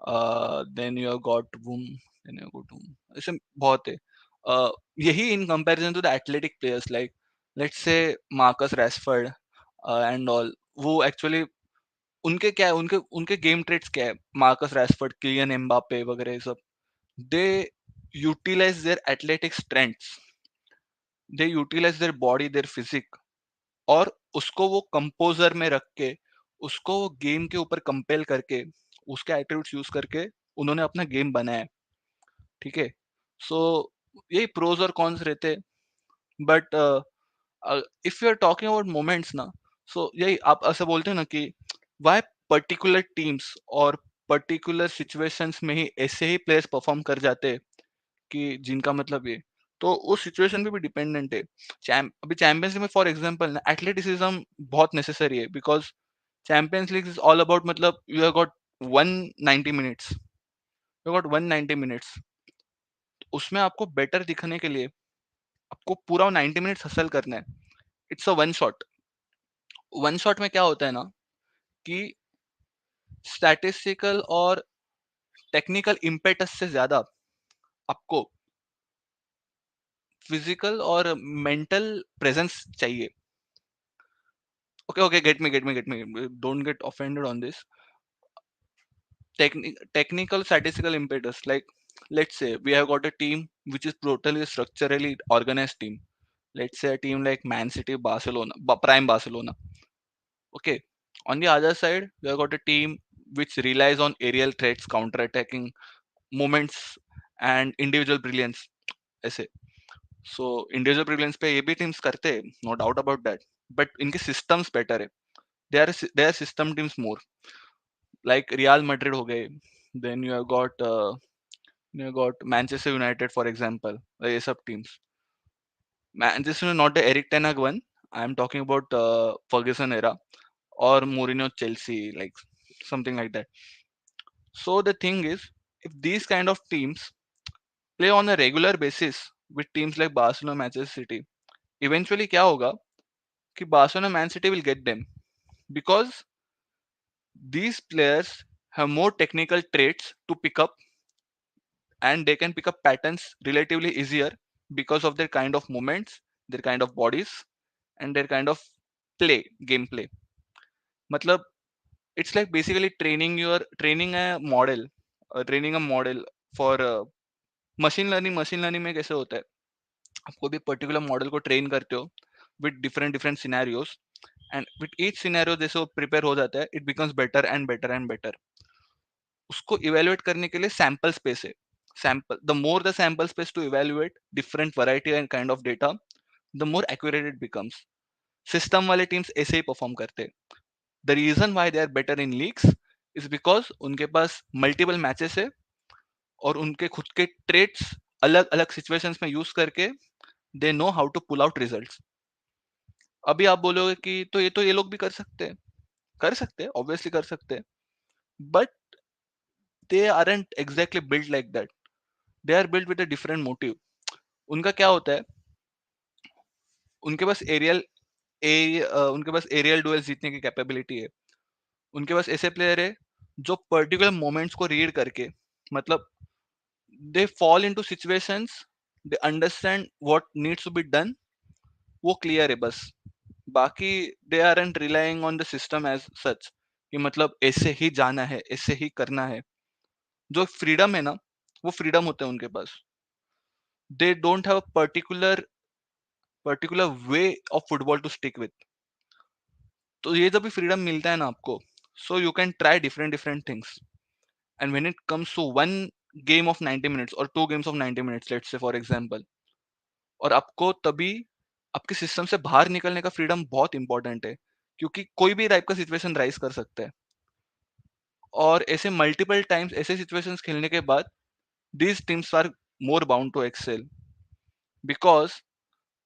then you have got वूम, देन यू गॉट वूम, ऐसे बहुत है। यही in comparison to the athletic players, like let's say Marcus Rashford and all, वो एक्चुअली उनके क्या है, उनके उनके गेम ट्रेड्स क्या है, मार्कस रैशफोर्ड, किलियन एम्बापे वगैरह, ये सब they utilize their athletic strengths, they utilize their body, their physique, और उसको वो कंपोजर में रख के, उसको वो गेम के ऊपर कंपेल करके, उसके एट्रीब्यूट्स यूज करके उन्होंने अपना गेम बनाया है। ठीक है। सो यही प्रोज और कॉन्स रहते, but if you are talking about moments ना, सो यही आप ऐसे बोलते हो ना कि वाई पर्टिकुलर टीम्स और पर्टिकुलर सिचुएशंस में ही ऐसे ही प्लेयर्स परफॉर्म कर जाते हैं कि जिनका मतलब ये, तो उस सिचुएशन पे भी डिपेंडेंट है। अभी चैंपियंस लीग में फॉर एग्जांपल ना एथलेटिसिज्म बहुत नेसेसरी है, because Champions League is all about, मतलब you have got 190 minutes, you got 190 minutes, उसमें आपको बेटर दिखने के लिए आपको पूरा 90 मिनट्स हसल करना है। It's a one shot. One shot में क्या होता है ना कि स्टैटिस्टिकल और टेक्निकल इम्पेटस से ज्यादा आपको फिजिकल और मेंटल प्रेजेंस चाहिए। Okay, get me. Don't get offended on this. Technical statistical impetus. Like, let's say we have got a team which is totally structurally organized team. Let's say a team like Man City, Barcelona, Prime Barcelona. Okay. On the other side, we have got a team which relies on aerial threats, counter-attacking moments, and individual brilliance. ऐसे so individual brilliance पे ये भी teams करते हैं, no doubt about that, but इनके systems better है। They are system teams more, like Real Madrid हो गए, then you got Manchester United for example, ये सब teams. Manchester not the Erik ten Hag one, I am talking about Ferguson era or Mourinho Chelsea, like something like that. So the thing is, if these kind of teams play on a regular basis with teams like Barcelona, Manchester City, eventually क्या होगा कि Barcelona, Man City will get them, because these players have more technical traits to pick up, and they can pick up patterns relatively easier because of their kind of movements, their kind of bodies, and their kind of gameplay. मतलब it's like basically training a model for machine learning में कैसे होता है, आपको भी particular model को train करते हो with different different scenarios, and with each scenario जैसे वो प्रिपेयर हो जाता है, it becomes better and better and better. उसको इवेलुएट करने के लिए सैंपल स्पेस है। Sample the more the sample space to evaluate different variety and kind of data, the more accurate it becomes. System वाले teams ऐसे ही perform करते हैं। The reason why they are better in leagues is because उनके पास multiple matches है, और उनके खुद के ट्रेड्स अलग अलग सिचुएशंस में यूज करके they know how to pull out results. अभी आप बोलोगे कि तो ये लोग भी कर सकते हैं, ऑब्वियसली कर सकते हैं, but they aren't exactly build like that. They are build with a different motive. उनका क्या होता है, उनके पास उनके पास एरियल डुएल्स जीतने की कैपेबिलिटी है। उनके पास ऐसे प्लेयर है जो पर्टिकुलर मोमेंट्स को रीड करके, मतलब they fall into situations, they understand what needs to be done, वो क्लियर है बस। बाकी they aren't relying on the system as such, कि मतलब ऐसे ही जाना है, ऐसे ही करना है। जो फ्रीडम है ना, वो फ्रीडम होता है उनके पास। They don't have a particular way of football to stick with. तो ये जब भी फ्रीडम मिलता है ना आपको, so you can try different different things. And when it comes to one game of 90 minutes और two games of 90 minutes let's say for example, और आपको तभी आपके सिस्टम से बाहर निकलने का फ्रीडम बहुत इंपॉर्टेंट है, क्योंकि कोई भी टाइप का सिचुएशन राइज कर सकता है। और ऐसे मल्टीपल टाइम्स ऐसे सिचुएशंस खेलने के बाद these teams are more bound to excel, because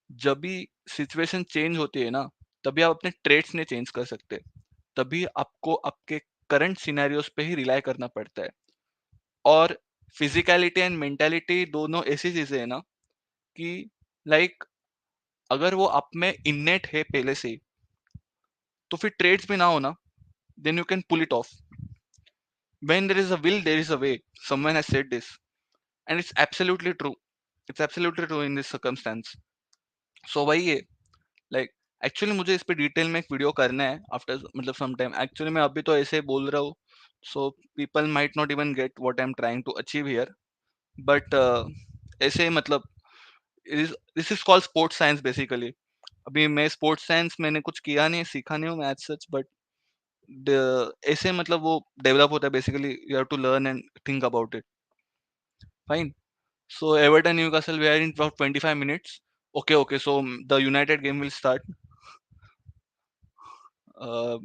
जब भी सिचुएशन चेंज होती है ना, तभी आप अपने ट्रेड्स ने चेंज कर सकते हैं। तभी आपको आपके करंट सिनेरियोस पे ही रिलाई करना पड़ता है। और फिजिकलिटी एंड मेंटालिटी दोनों ऐसी चीजें है ना कि लाइक अगर वो आप में इन्नेट है पहले से ही, तो फिर ट्रेड्स भी ना हो ना, then you can pull it off. When there is a will there is a way, someone has said this, and it's absolutely true. It's absolutely true in this circumstance. So वही है, like actually मुझे इस पे detail में एक video करना है after मतलब सम टाइम। एक्चुअली मैं अभी तो ऐसे बोल रहा हूँ, so people might not even get what I am trying to achieve here, but ऐसे मतलब this is called sports science basically. अभी मैं स्पोर्ट्स साइंस मैंने कुछ किया नहीं, सीखा नहीं हूँ मैं एज सच, बट ऐसे मतलब वो डेवलप होता है basically, you have to learn and think about it. Fine. So Everton Newcastle we are in about 25 minutes. Okay, okay. So the United game will start. Uh,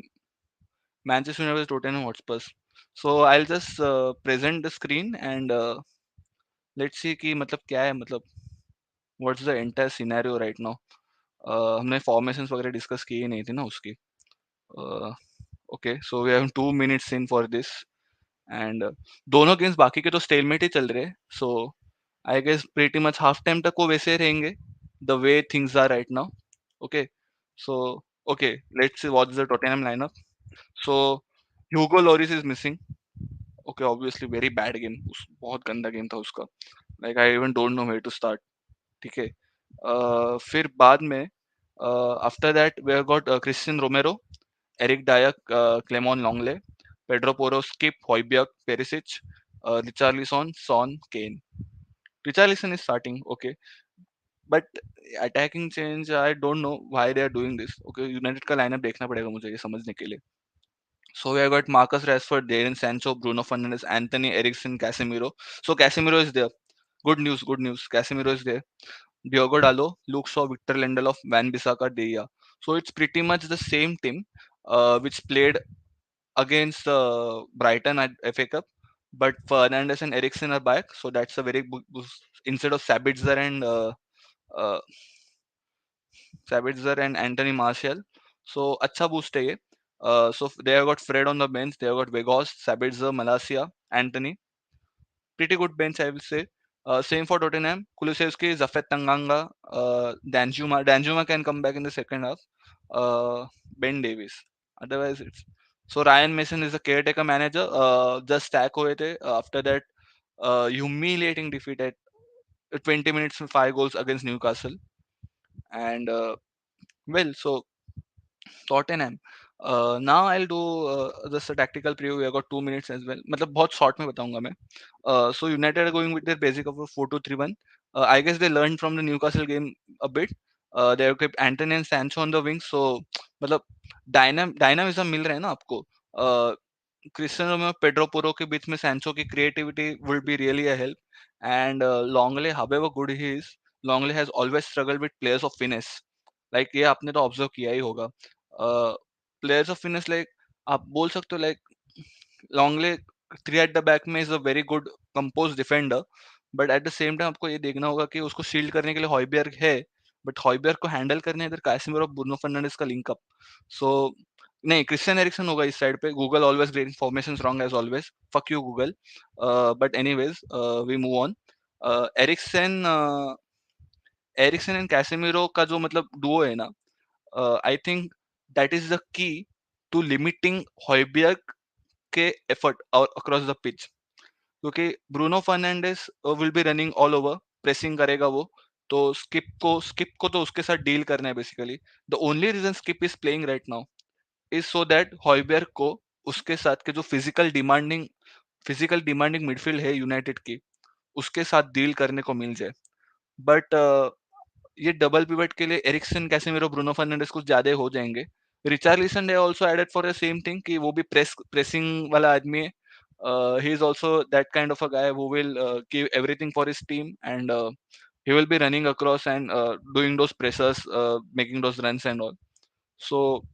Manchester United versus Tottenham Hotspurs. So I'll just present the screen and let's see कि मतलब क्या है, मतलब what's the entire scenario right now. हमने formations वगैरह discuss की ही नहीं थी ना उसकी. Uh, okay, so we have 2 minutes in for this and दोनों गेम्स बाकी के तो स्टेलमेट ही चल रहे हैं. So I guess pretty much half time तक वो वैसे रहेंगे the way things are right now. Okay, so okay, let's see what's the Tottenham lineup. So Hugo Lloris is missing. Okay, obviously very bad game, बहुत गंदा game था उसका, like I even don't know where to start. ठीक है, फिर बाद में after that we have got Cristian Romero, Eric Dier, Clement Lenglet, Pedro Porro, Skipp, Hojbjerg, Perisic, Richarlison, Son, Kane. Richarlison is starting, okay, but attacking change I don't know why they are doing this. Okay, United का lineup देखना पड़ेगा मुझे ये समझने के लिए. So we have got Marcus Rashford, Jadon Sancho, Bruno Fernandes, Anthony Eriksen, Casemiro. So Casemiro is there. Good news, good news. Casemiro is there. Diogo Dalot, Luke Shaw, Victor Lindelof, Van Bissaka, De Gea. So it's pretty much the same team which played against Brighton at FA Cup. But Fernandes and Eriksen are back, so that's a very good boost. Instead of uh, Sabitzer and Anthony Martial. So अच्छा boost है ये. So they have got Fred on the bench. They have got Vegas, Sabitzer, Malacia, Anthony. Pretty good bench, I will say. Same for Tottenham. Kulusevski, Zafet Tanganga, Danjuma. Danjuma can come back in the second half. Ben Davies. Otherwise, it's so Ryan Mason is a caretaker manager. Just stack हुए थे. After that, humiliating defeat at 20 minutes with 5 goals against Newcastle. And well, so Tottenham. Now I'll do just a tactical preview. We have got 2 minutes as well. मतलब बहुत short में बताऊंगा मैं. So United are going with their basic of a 4-2-3-1. I guess they learned from the Newcastle game a bit. They have kept Anthony and Sancho on the wings. So मतलब dynamism मिल रहा है ना आपको. Cristiano में Pedro Porro के बीच में Sancho की creativity would be really a help. And लॉन्गले, however good he is, लॉन्गले has always struggle with players of finish. Like ये आपने तो ऑब्जर्व किया ही होगा. प्लेयर्स ऑफ फिनिश लाइक आप बोल सकते हो, like Lenglet three at the back में is a very good compose defender, but at the same time आपको ये देखना होगा कि उसको शील्ड करने के लिए हॉयबर्ग है, बट हॉयबर्ग को हैंडल करने इधर कैसेमिरो और ब्रूनो फर्नांडिस का लिंकअप. सो नहीं, क्रिस्टियन एरिक्सन होगा इस साइड पे. Google always getting formations wrong as always. Fuck you Google. But anyways we move on. Eriksen Eriksen and Casemiro का जो मतलब डुओ है ना, I think that is the key to limiting Hojbjerg के effort across the pitch. क्योंकि Bruno Fernandes will be running all over, pressing करेगा वो, तो स्किप को तो उसके साथ डील करना है basically. The only reason Skipp is playing right now is so that Hojbjerg को उसके साथ के जो फिजिकल डिमांडिंग मिडफील्ड है यूनाइटेड की, उसके साथ डील करने को मिल जाए. बट ये डबल पिवट के लिए एरिक्सन, कैसेमिरो, ब्रूनो फर्नांडिस कुछ ज्यादा हो जाएंगे. Richarlison they also added for the same thing कि वो भी pressing वाला आदमी है. He is also that kind of a guy who will give everything for his team, and he will be running across and doing those pressers, making those runs and all. So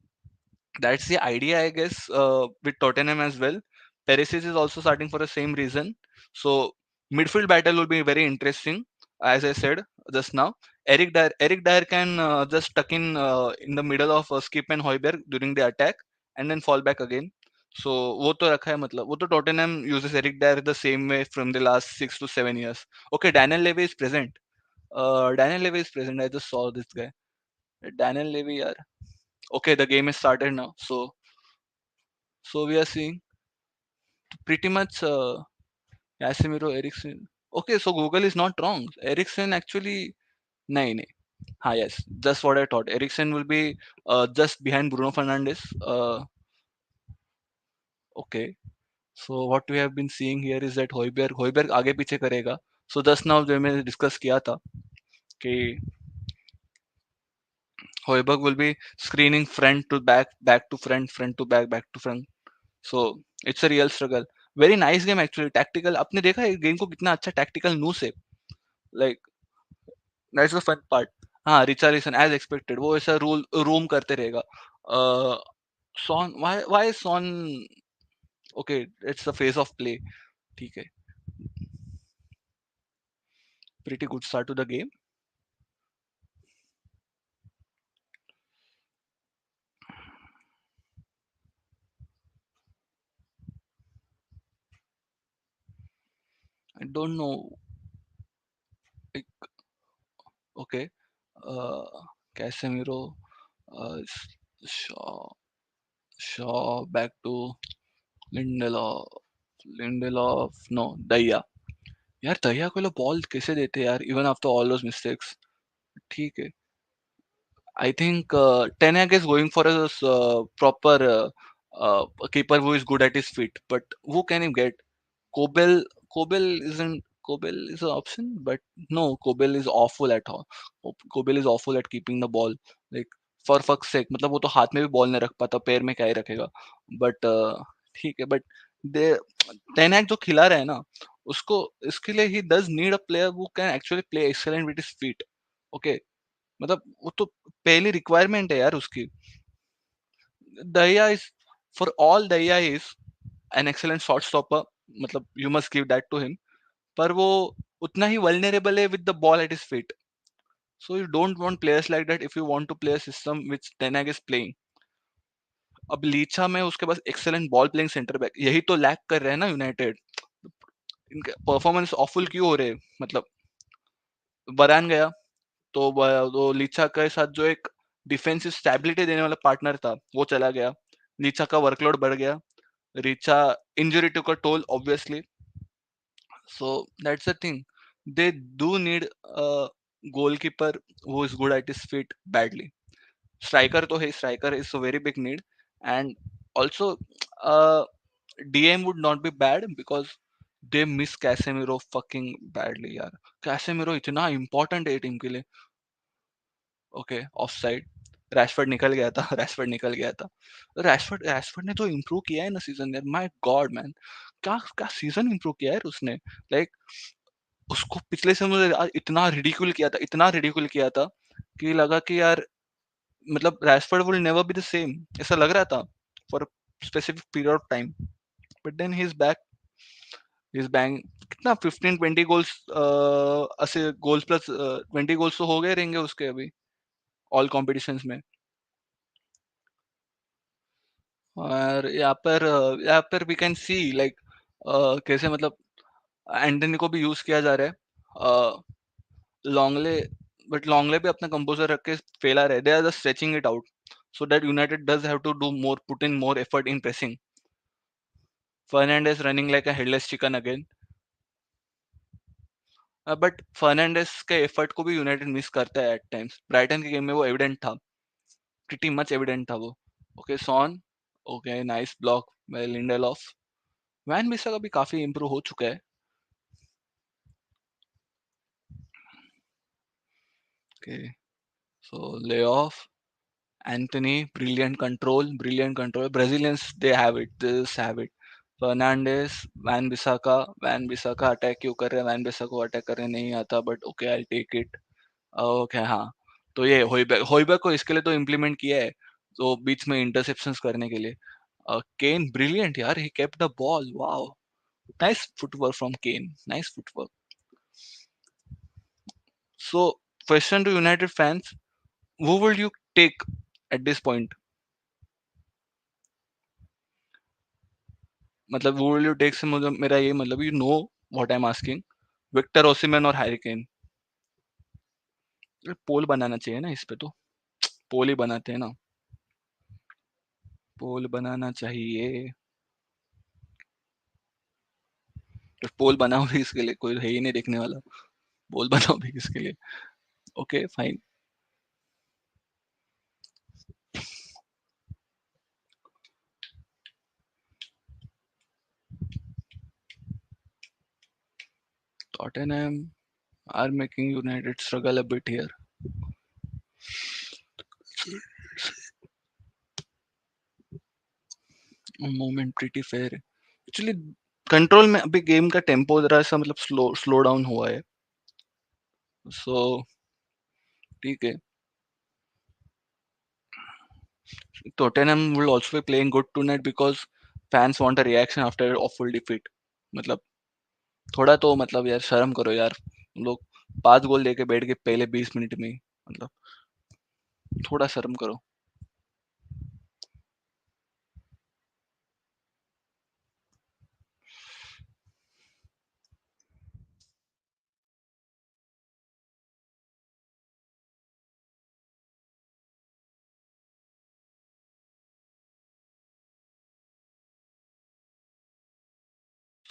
that's the idea, I guess, with Tottenham as well. Perisic is also starting for the same reason. So midfield battle will be very interesting, as I said just now. Eric Dyer can just tuck in the middle of Skip and Hoiberg during the attack and then fall back again. So वो तो रखा है मतलब वो तो Tottenham uses Eric Dyer the same way from the last 6 to 7 years. Okay, Daniel Levy is present. Daniel Levy is present. I just saw this guy. Daniel Levy, yaar. Okay, the game is started now. So we are seeing pretty much Casemiro, Eriksen. Okay, so Google is not wrong. Eriksen actually, nahi, nahi. Ha, yes, just what I thought. Eriksen will be just behind Bruno Fernandes. Okay, so what we have been seeing here is that Hoiberg आगे पीछे करेगा. So just now जो मैंने discuss किया था कि Hoiberg will be screening front to back, back to front, front to back, back to front. So it's a real struggle. Very nice game actually. Tactical. आपने देखा है गेम को कितना अच्छा tactical नूस है. Like that's the fun part. हाँ, Richarlison as expected वो ऐसा रूम करते रहेगा. Son why Son. Okay, it's the phase of play. ठीक है. Pretty good start to the game. I don't know. Okay. Casemiro. Shaw Shaw back to Lindelof. Lindelof no De. Gea De Gea लोग ball कैसे देते हैं यार, even after all those mistakes. ठीक है. I think Tenak is going for a proper keeper who is good at his feet. But who can he get? Kobel. Kobel isn't. Kobel is an option, but no. Kobel is awful at all. Kobel is awful at keeping the ball. Like for fuck's sake, मतलब वो तो हाथ में भी ball नहीं रख पाता, पैर में क्या ही रखेगा. But ठीक है. But दे टेनैक जो खिला रहा है ना, उसको इसके लिए he does need a player who can actually play excellent with his feet. Okay, मतलब वो तो पहली रिक्वायरमेंट है यार उसकी. Dahiya is for all Dahiya is an excellent shot stopper. मतलब you must give that to him. पर वो उतना ही वल्नरेबल है with the ball at his feet. So you don't want players like that if you want to play a system which Ten Hag is playing. अब लीचा में उसके पास excellent ball playing centre back, यही तो लैक कर रहे हैं ना यूनाइटेड. इनके परफॉर्मेंस ऑफुल क्यों हो रहे हैं? मतलब वरान गया तो वो लीचा के साथ जो एक डिफेंसिव स्टेबिलिटी देने वाला पार्टनर था वो चला गया. लीचा का वर्कलोड बढ़ गया. Richa injury took a toll obviously. So that's the thing. They do need a goalkeeper who is good at his feet badly. Striker to है, striker is a very big need. And also uh, DM would not be bad because they miss Casemiro fucking badly यार. Casemiro इतना important है team के लिए. Okay, of side. Rashford निकल गया था. Rashford निकल गया था. रैशफोर्ड रैशफोर्ड ने तो इम्प्रूव किया है ना सीजन में. माय गॉड मैन, क्या क्या सीजन इम्प्रूव किया है उसने. लाइक उसको पिछले समय इतना रिडिक्यूल किया था, इतना रिडिक्यूल किया था कि लगा कि यार मतलब Rashford will never be the same, ऐसा लग रहा था for specific period of time. But then he is back. He is bang. कितना 15-20 गोल्स, ऐसे गोल्स प्लस 20 गोल्स तो हो गए रहेंगे उसके अभी ऑल कॉम्पिटिशंस में. और यहाँ पर वी कैन सी लाइक कैसे मतलब एंटनी को भी यूज किया जा रहा है. लॉन्गले. बट लॉन्गले भी अपना कंपोजर रख के फैला रहे. They are just stretching it out so that United does have to do more, put in more effort in pressing. Fernandes running like a headless chicken again. But Fernandes के effort को भी United miss करता है at times. Brighton के game में वो evident था. Pretty much evident था वो. Okay Son. Okay nice block by Lindelof. Wan Bissaka भी काफी इंप्रूव हो चुका है. Okay, so lay off Anthony, brilliant control. Brazilians, they have it. They just have it. Fernandes, Van Bissaka attack क्यों कर रहे हैं? वैन बिसाका को अटैक करने नहीं आता, but okay I take it. Okay हाँ. तो ये होइबर्ग को इसके लिए तो इम्प्लीमेंट किया है, तो बीच में इंटरसेप्शंस करने के लिए. केन ब्रिलियंट यार, he kept the ball. Wow, nice footwork from Kane, nice footwork. So question to United fans, who will you take at this point? मतलब who will you take से मुझे, मेरा ये मतलब, you know what I'm asking. Victor Osimhen और Harry Kane. Poll बनाना चाहिए ना इस पे तो. पोल ही बनाते हैं ना. पोल बनाना चाहिए. तो पोल बनाओ भी इसके लिए, कोई है ही नहीं देखने वाला. पोल बनाओ भी इसके लिए. Okay fine. Tottenham are making United struggle a bit here. Moment pretty fair. Actually control में अभी गेम का टेम्पो जरा सा मतलब स्लो डाउन हुआ है. सो ठीक है. Tottenham will also be playing good tonight because fans want a reaction after a awful defeat. मतलब थोड़ा तो मतलब यार शर्म करो यार. लोग 5 गोल लेके बैठ गए पहले 20 मिनट में ही. मतलब थोड़ा शर्म करो.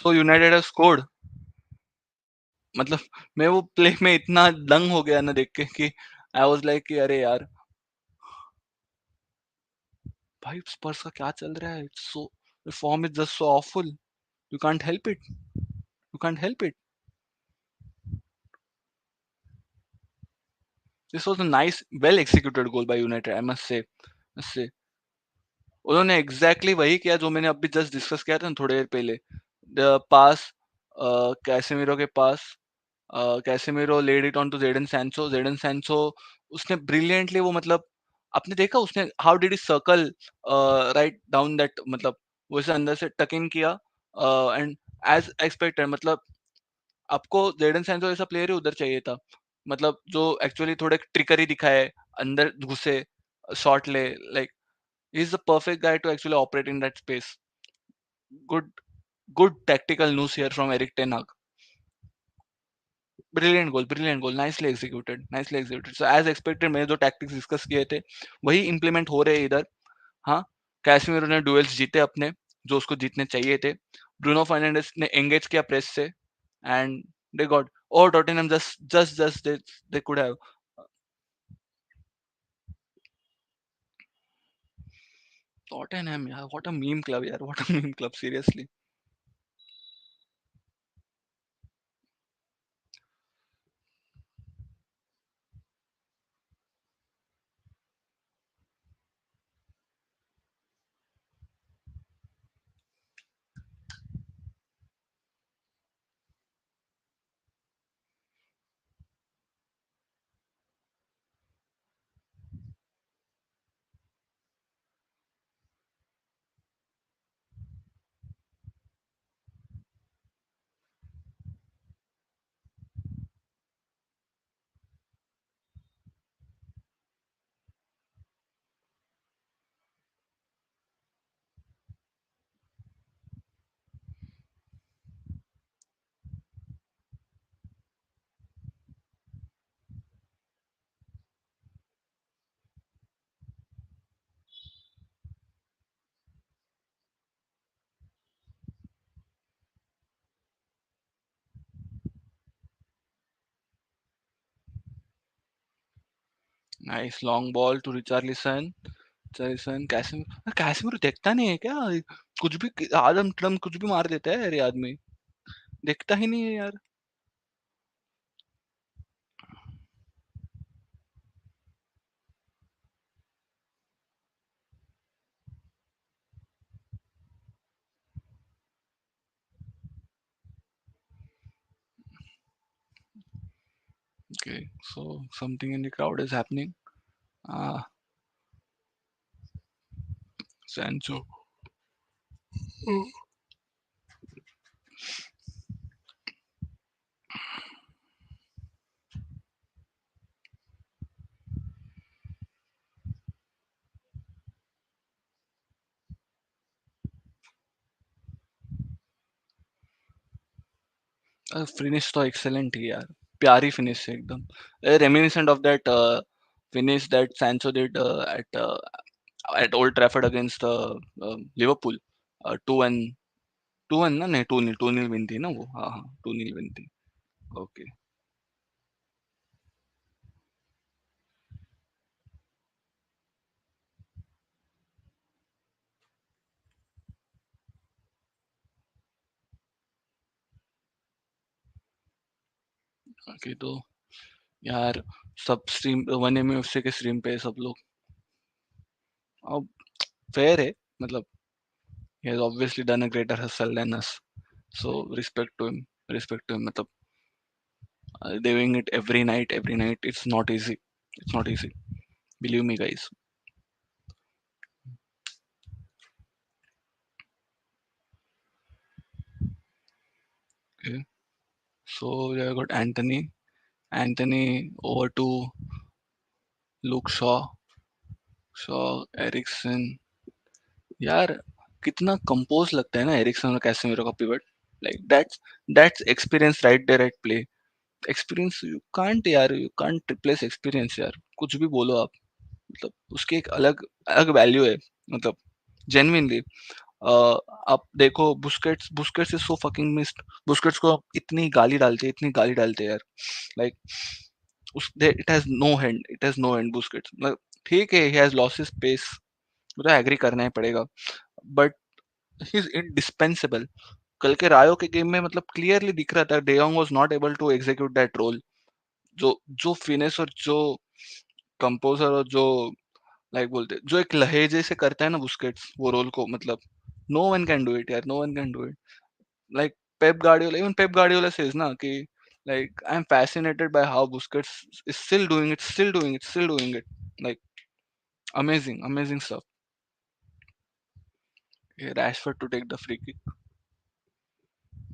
सो यूनाइटेड हैव स्कोर्ड. मतलब मैं वो प्ले में इतना दंग हो गया ना देख के कि आई वाज लाइक कि अरे यार भाई स्पर्स का क्या चल रहा है. It's so, form is just so awful. You can't help it. You can't help it. This was a nice well executed goal by United, I must say. उन्होंने एग्जैक्टली वही किया जो मैंने अभी जस्ट डिस्कस किया था ना थोड़ी देर पहले. द पास, कैसेमीरो के पास, Casemiro laid it on to Jadon Sancho. उसने ब्रिलियंटली वो मतलब, आपने देखा उसने how did he circle right down that, मतलब वो इसे अंदर से टक इन किया. एंड एज एक्सपेक्टेड, मतलब आपको जेडन सैंचो ऐसा प्लेयर ही उधर चाहिए था. मतलब जो एक्चुअली थोड़े ट्रिकरी दिखाए, अंदर घुसे, शॉट ले, like he is the perfect guy to actually operate in that space. Good, good tactical news here from Eric Ten Hag. Brilliant goal, nicely executed. So as expected, मैंने जो tactics discuss किए थे वही implement हो रहे हैं इधर. हाँ, कैसेमीरो ने duels जीते अपने, जो उसको जीतने चाहिए थे. ब्रूनो फर्नांडिस ने engage किया press से, and they got. Oh, Tottenham just they could have. Tottenham, yeah, what a meme club, yeah, what a meme club, seriously. Nice long ball to Richarlison. Casemiro, Casemiro देखता नहीं है क्या? कुछ भी आदम Trump कुछ भी मार देता है यार ये आदमी. देखता ही नहीं है यार. Okay, so something in the crowd is happening. Ah, Sancho. Finish तो एक्सेलेंट ही यार, प्यारी फिनिश है एकदम, reminiscent of that finish that Sancho did at Old Trafford against Liverpool, 2-1, 2-1 ना, नहीं 2-0, 2-0 विन थी ना वो, हाँ हाँ 2-0 विन थी। ओके ओके, तो यार सब स्ट्रीम 1 एम के स्ट्रीम पे सब लोग, अब फेयर है, मतलब he has obviously done a greater hustle than us, so respect to him, मतलब doing it every night, it's not easy, believe me guys. Okay, so yeah, I got Anthony over to Luke Shaw, Eriksen, यार कितना compose लगता है ना Ericsson और Casemiro का pivot, like that's experience right there at play, experience you can't replace experience यार, कुछ भी बोलो आप, मतलब उसकी एक अलग अलग वैल्यू है, मतलब जेन्युइनली। आप देखो Busquets Busquets is so fucking missed, Busquets को इतनी गाली डालते हैं, इतनी गाली डालते हैं यार, लाइक उस it has no hand, it has no hand Busquets, मतलब ठीक है he has lost his pace, मुझे एग्री करना ही पड़ेगा, बट ही इज इंडिस्पेंसेबल। कल के रायो के गेम में मतलब क्लियरली दिख रहा था de Jong was not able to execute that role, जो जो फिनिश और जो कंपोजर और जो लाइक बोलते जो एक लहेजे से करता है ना बुस्केट्स वो रोल को, मतलब no one can do it यार, no one can do it, like Pep Guardiola says na ki, like I'm fascinated by how Busquets is still doing it, like amazing stuff. Okay, Rashford to take the free kick,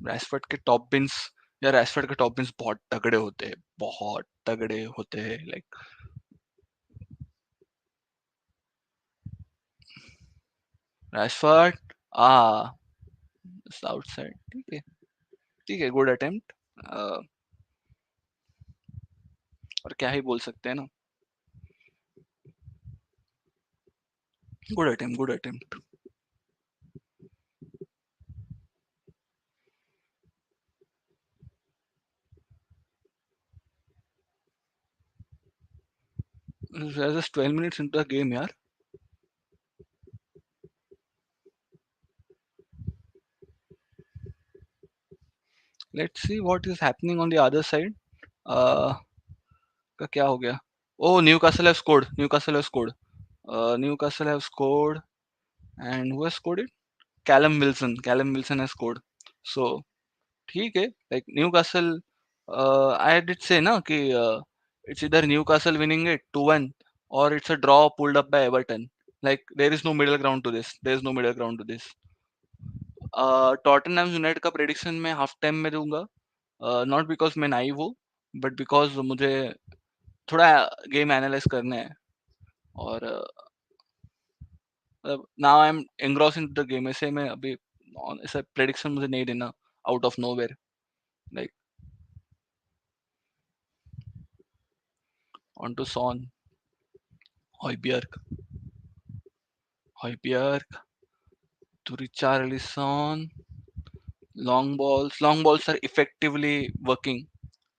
Rashford के top beans, यार Rashford के top beans बहुत तगड़े होते हैं, बहुत तगड़े होते हैं, like Rashford, ah आउटसाइड, ठीक है गुड अटेम्प्ट, और क्या ही बोल सकते हैं ना, good attempt. Just 12 minutes into the game यार, let's see what is happening on the other side, uh, का क्या हो गया, oh Newcastle have scored, and who has scored it, Callum Wilson has scored, so ठीक है, like Newcastle, I did say ना कि it's either Newcastle winning it 2-1 or it's a draw pulled up by Everton, like there is no middle ground to this, there is no middle ground to this. Tottenham United का prediction मैं half time में दूंगा, not because मैं naive हूँ, but because मुझे थोड़ा game analyse करना है, और now I am engross in the game, ऐसे मैं अभी ऐसा प्रेडिक्शन मुझे नहीं देना out of nowhere, like on to Son, Hojbjerg, Hojbjerg to Richarlison, long balls are effectively working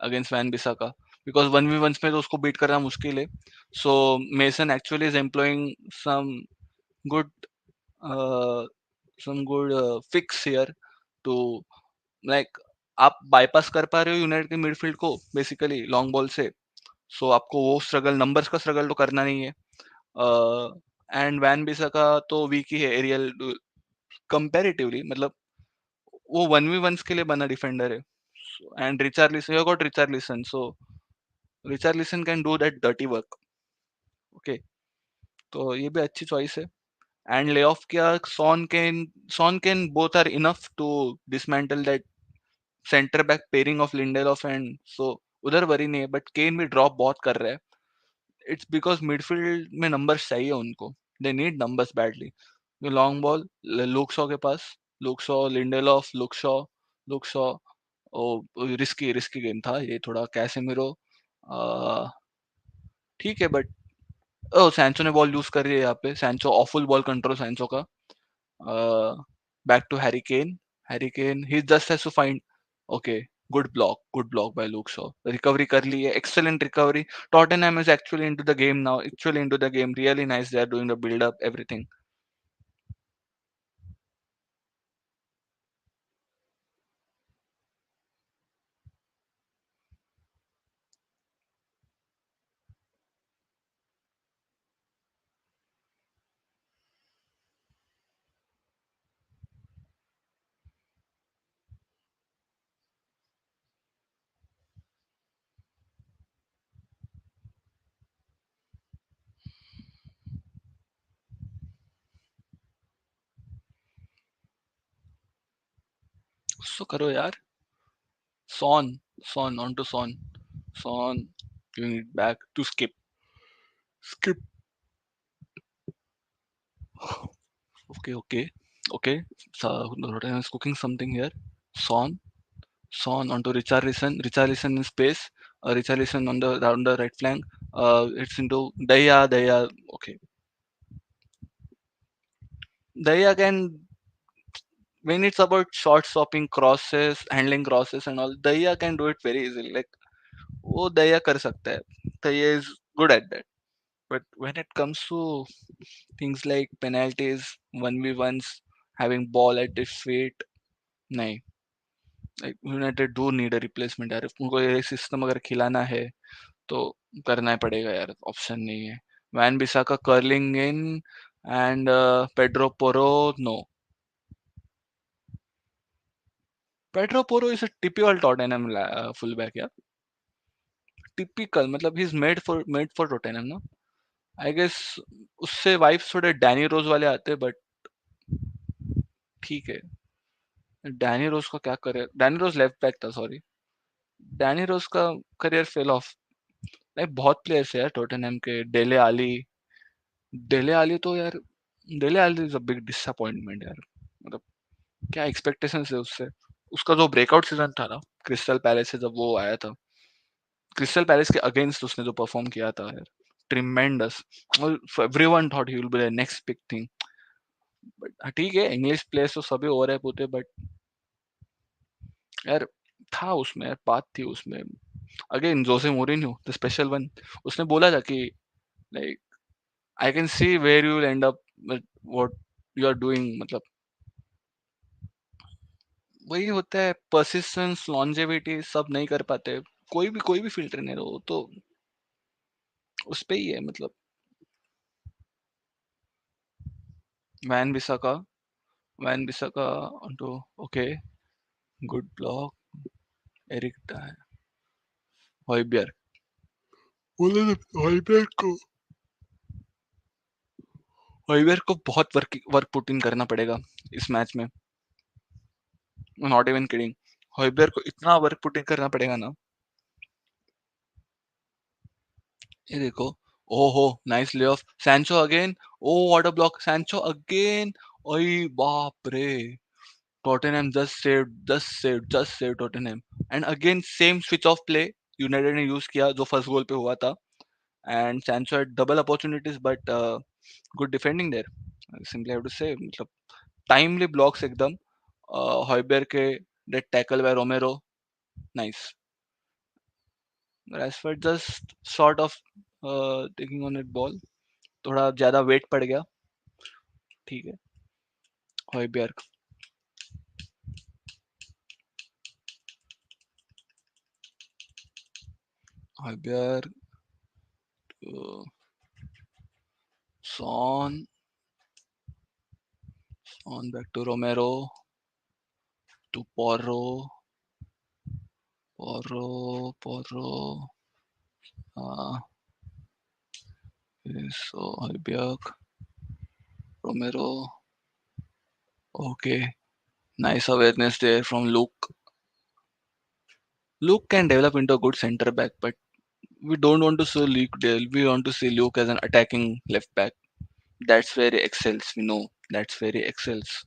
against Van Bissaka, because 1v1s में तो उसको बीट करना मुश्किल है, so Mason actually is employing good uh, some good fix here to, like आप bypass कर पा रहे हो यूनाइटेड के मिडफील्ड को बेसिकली लॉन्ग बॉल से, सो आपको वो स्ट्रगल, नंबर्स का स्ट्रगल तो करना नहीं है, एंड वैन बिसाका तो वीक ही है एरियल कंपैरेटिवली, मतलब वो 1v1s के लिए बना डिफेंडर है, and Richarlison, you got Richarlison, so Richarlison can do that dirty work. Okay, तो ये भी अच्छी चॉइस है. एंड ले ऑफ किया. Son Kane both are enough to dismantle that centre back pairing of Lindelof and so. उधर worry नहीं है, but केन भी ड्रॉप बहुत कर रहा है. इट्स बिकॉज मिडफील्ड में नंबर्स चाहिए उनको. They need numbers badly. Long ball Luke Shaw के पास. Luke Shaw, Lindelof, Luke Shaw. Oh risky risky game था ये थोड़ा. कैसेमिरो ठीक है, बट ओ सैंचो ने बॉल लूज कर रही है यहाँ पे. Sancho awful ball control Sancho का. Back to Harry Kane. Harry Kane he just has to find. Okay, good block by Luke Shaw. Recovery कर ली है, excellent recovery. Tottenham is actually into the game now, actually into the game. Really nice, they are doing the build up everything. So करो यार. Son, Son on to Son. Son giving it back to skip. Okay, okay, okay. So Rotan is cooking something here. Son, Son onto Richarlison. Richarlison in space. Richarlison on the right flank. It's into Daya. Daya. Okay, Daya can, when it's about short stopping crosses, handling crosses and all. Daya can do it very easily. Like वो दया कर सकता है. Daya is good at that. But when it comes to things like penalties, 1v1s, having ball at his feet, नहीं. Like United do need a replacement यार. उनको ये system अगर खिलाना है तो करना ही पड़ेगा यार. ऑप्शन नहीं है. Wan Bissaka curling in and Pedro Porro. No, Pedro Porro is a typical Tottenham full back यार. टिपिकल मतलब he is made for Tottenham ना. आई गेस उससे वाइब्स थोड़े डैनी रोज वाले आते हैं, बट ठीक है. डैनी रोज का क्या करियर. डैनी रोज लेफ्ट बैक था, सॉरी. डैनी रोज का करियर फेल ऑफ. लाइक बहुत प्लेयर्स है यार टॉटनहम के. डेले आली तो यार. डेले आली इज अ बिग डिसअपॉइंटमेंट यार. मतलब क्या एक्सपेक्टेशंस है उससे. उसका जो ब्रेकआउट सीजन था ना क्रिस्टल पैलेस से, जब वो आया था क्रिस्टल पैलेस के अगेंस्ट, उसने जो परफॉर्म किया था यार, tremendous. Everyone thought he will be the next big thing. But ठीक है, इंग्लिश प्लेयर्स तो सभी हो रहे होते, बट यार था उसमें यार, बात थी उसमें. Again José Mourinho the special one. उसने बोला था कि like I can see where you will end up with what you are doing. मतलब वही होता है, परसिस्टेंस, लॉन्जेविटी सब नहीं कर पाते. कोई भी फील्ड ट्रेनर हो तो उस पे ही है. मतलब Wan Bissaka. Wan Bissaka onto. Okay, good block. Eric हॉयबियर. बोले तो हॉयबियर को बहुत वर्क पुट इन करना पड़ेगा इस मैच में. Not even kidding. हॉयबियर को इतना वर्क पुट इन करना पड़ेगा ना. ये देखो. ओहो, nice lay off. Sancho again. Oh what a block. Sancho again. ओए बाप रे. Tottenham just saved Tottenham. And again same switch of play United ने यूज किया जो फर्स्ट गोल पे हुआ था. And Sancho had double opportunities, but good defending there. Simply have to say. मतलब टाइमली ब्लॉक्स एकदम. हॉयबेर के dead tackle by Romero. Nice. Rashford just short of taking on it ball. थोड़ा ज्यादा वेट पड़ गया. ठीक है. हॉयबेर. हॉयबेर. Sworn. On back to Romero, to Porro, Porro. Uh, okay, so Højbjerg, Romero. Okay, nice awareness there from Luke. Luke can develop into a good center back, but we don't want to see Luke there. We want to see Luke as an attacking left back. That's where he excels. We know that's where he excels.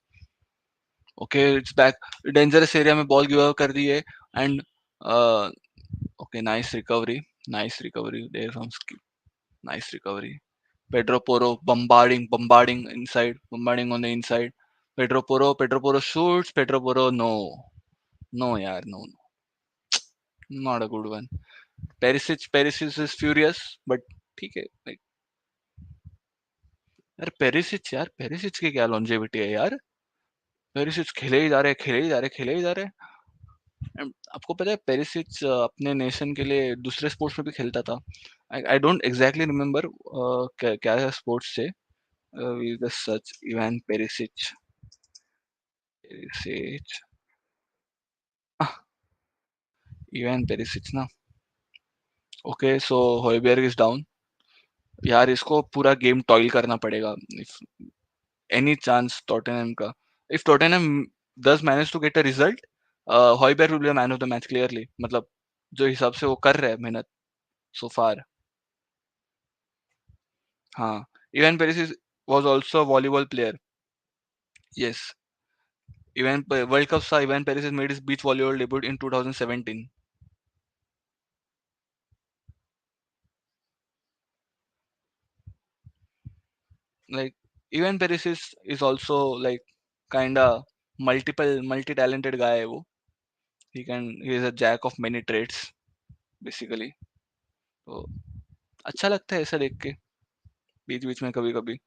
Okay, it's back. Dangerous area में ball give up कर दी है and uh, okay, nice recovery there from Skip. Nice recovery. Pedro Porro bombarding on the inside. Pedro Porro shoots. Pedro Porro, no, yaar, no, not a good one. Perisic is furious, but ठीक है. Like, यार Perisic की क्या longevity है यार. Perisic खेले ही जा रहे, खेले ही जा रहे, खेले ही जा रहे. आपको पता है पेरिसिच अपने नेशन के लिए दूसरे स्पोर्ट्स में भी खेलता था. आई डोंट एग्जैक्टली रिमेम्बर क्या स्पोर्ट्स से. Such Ivan Perisic. Perisic Ivan Perisic ना. Okay so Hojbjerg is down. यार इसको पूरा गेम टॉयल करना पड़ेगा. इफ एनी चांस टॉटनहम का. If Tottenham does manage to get a result, Hojbjerg will be a man of the match clearly. मतलब जो हिसाब से वो कर रहे हैं मेहनत so far. हाँ, Ivan Perisic was also a volleyball player. Yes, Ivan World Cup saw Ivan Perisic made his beach volleyball debut in 2017. Like Ivan Perisic is also like kinda multi-talented guy है वो. He is a jack of many trades basically. तो अच्छा लगता है ऐसा देख के बीच बीच में कभी कभी.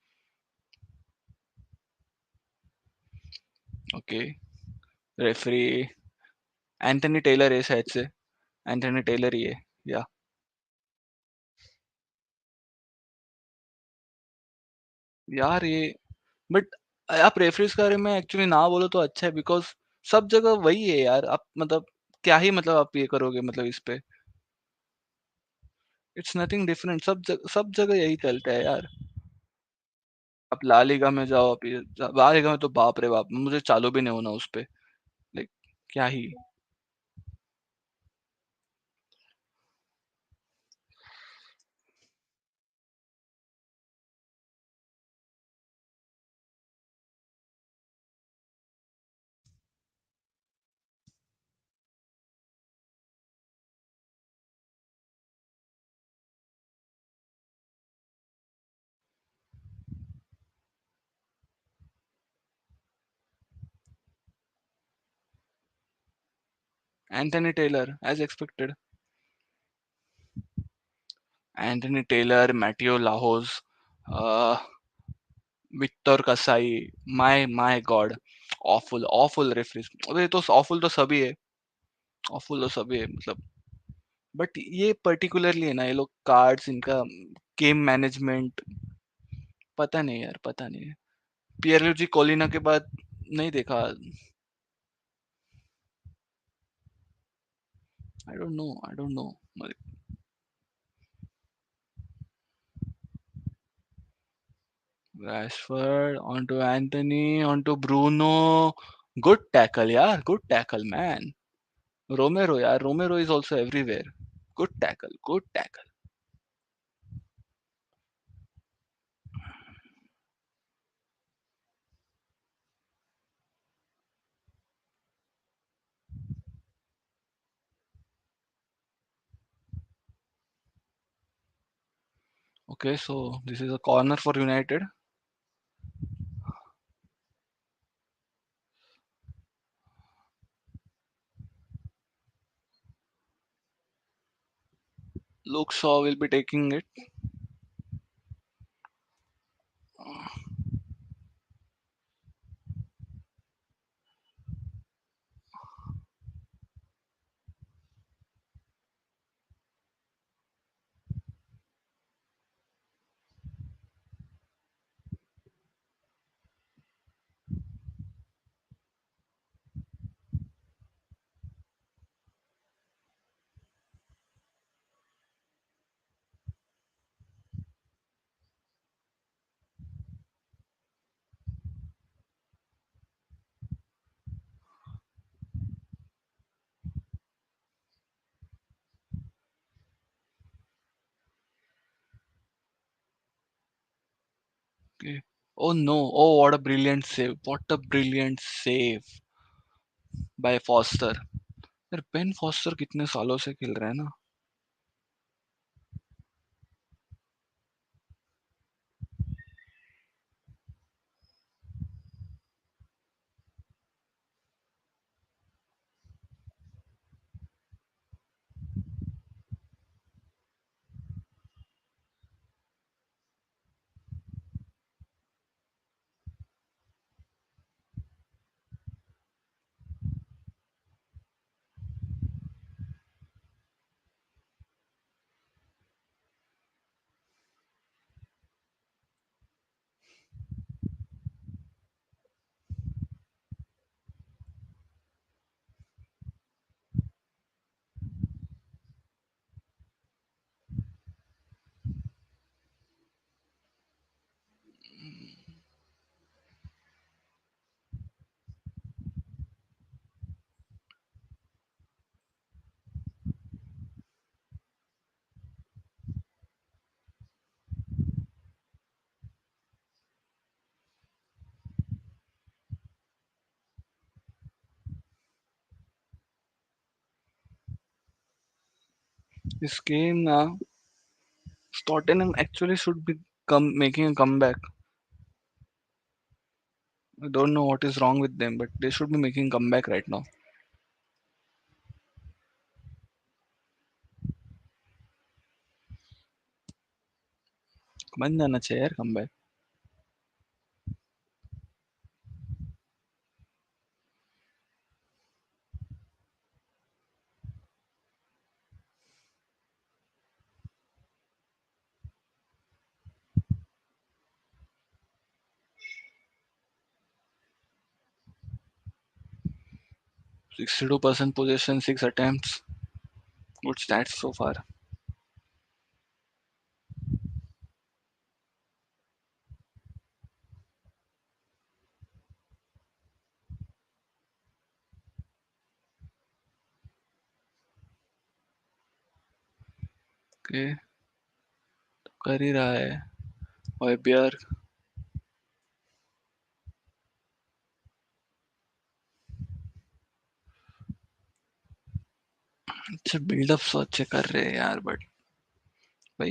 ओके, रेफरी एंथनी टेलर है शायद से. एंथनी टेलर ही है या. यार ये बट आप रेफरीज के बारे में एक्चुअली ना बोलो तो अच्छा है बिकॉज सब जगह वही है यार. आप मतलब क्या ही मतलब आप ये करोगे मतलब इस पे. It's nothing different. सब जगह यही चलता है यार. आप ला लीगा में जाओ. आप ला लीगा में तो बाप रे बाप मुझे चालू भी नहीं होना उस पे. लाइक क्या ही. Anthony Taylor as expected. Anthony Taylor, Mateo Lahoz, Viktor Kassai. My god. Awful referees. अबे तो ऑफुल तो सभी है. ऑफुल तो सभी है मतलब. बट ये पर्टिकुलरली है ना ये लोग कार्ड्स इनका गेम मैनेजमेंट. पता नहीं यार पता नहीं. पियरलुजी कोलिना के बाद नहीं देखा. आई don't no. Rashford onto Anthony onto Bruno. Good tackle, yeah. Good tackle, man. Romero, yeah. Romero is also everywhere. Good tackle. Good tackle. Okay, so this is a corner for United. Luke Shaw will be taking it. Okay. Oh no. Oh, what a brilliant save. What a brilliant save by Foster. यार Ben foster कितने सालों से खेल रहा है ना. This game now, Tottenham actually should be making a comeback. I don't know what is wrong with them, but they should be making a comeback right now. बन जाना चाहिए यार comeback. Six 62% possession, 6 attempts. Good stats so far. Okay, कर ही रहा है. Højbjerg. अच्छे buildup तो अच्छे कर रहे हैं यार, बट भाई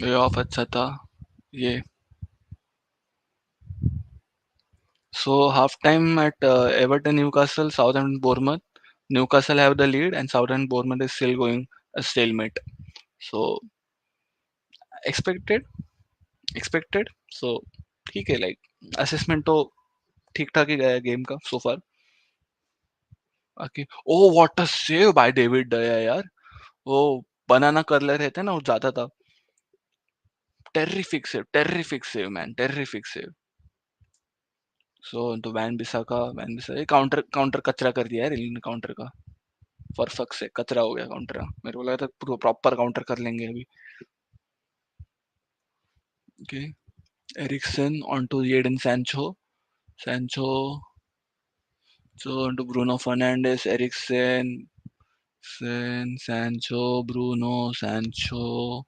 ये ऑफ अच्छा था ये. So half time at Everton, Newcastle, Southampton, Bournemouth. Newcastle have the lead, and Southampton, Bournemouth is still going a stalemate. So expected, expected. So ठीक है, like assessment तो ठीक ठाक ही गया गेम का so far. बाकी oh what a save by David De Gea यार. वो बनाना कर्लर रहता है ना, वो जाता था. Terrific save man, terrific save. So तो वैन बिसाका ये काउंटर काउंटर कचरा कर दिया यार इन्होंने काउंटर का. फॉर फक से कचरा हो गया काउंटर. मेरे को लगा था प्रॉपर काउंटर कर लेंगे अभी. Okay. Eriksen on to Jadon Sancho. Sancho so on to Bruno Fernandes. Eriksen, Sancho, Bruno, Sancho,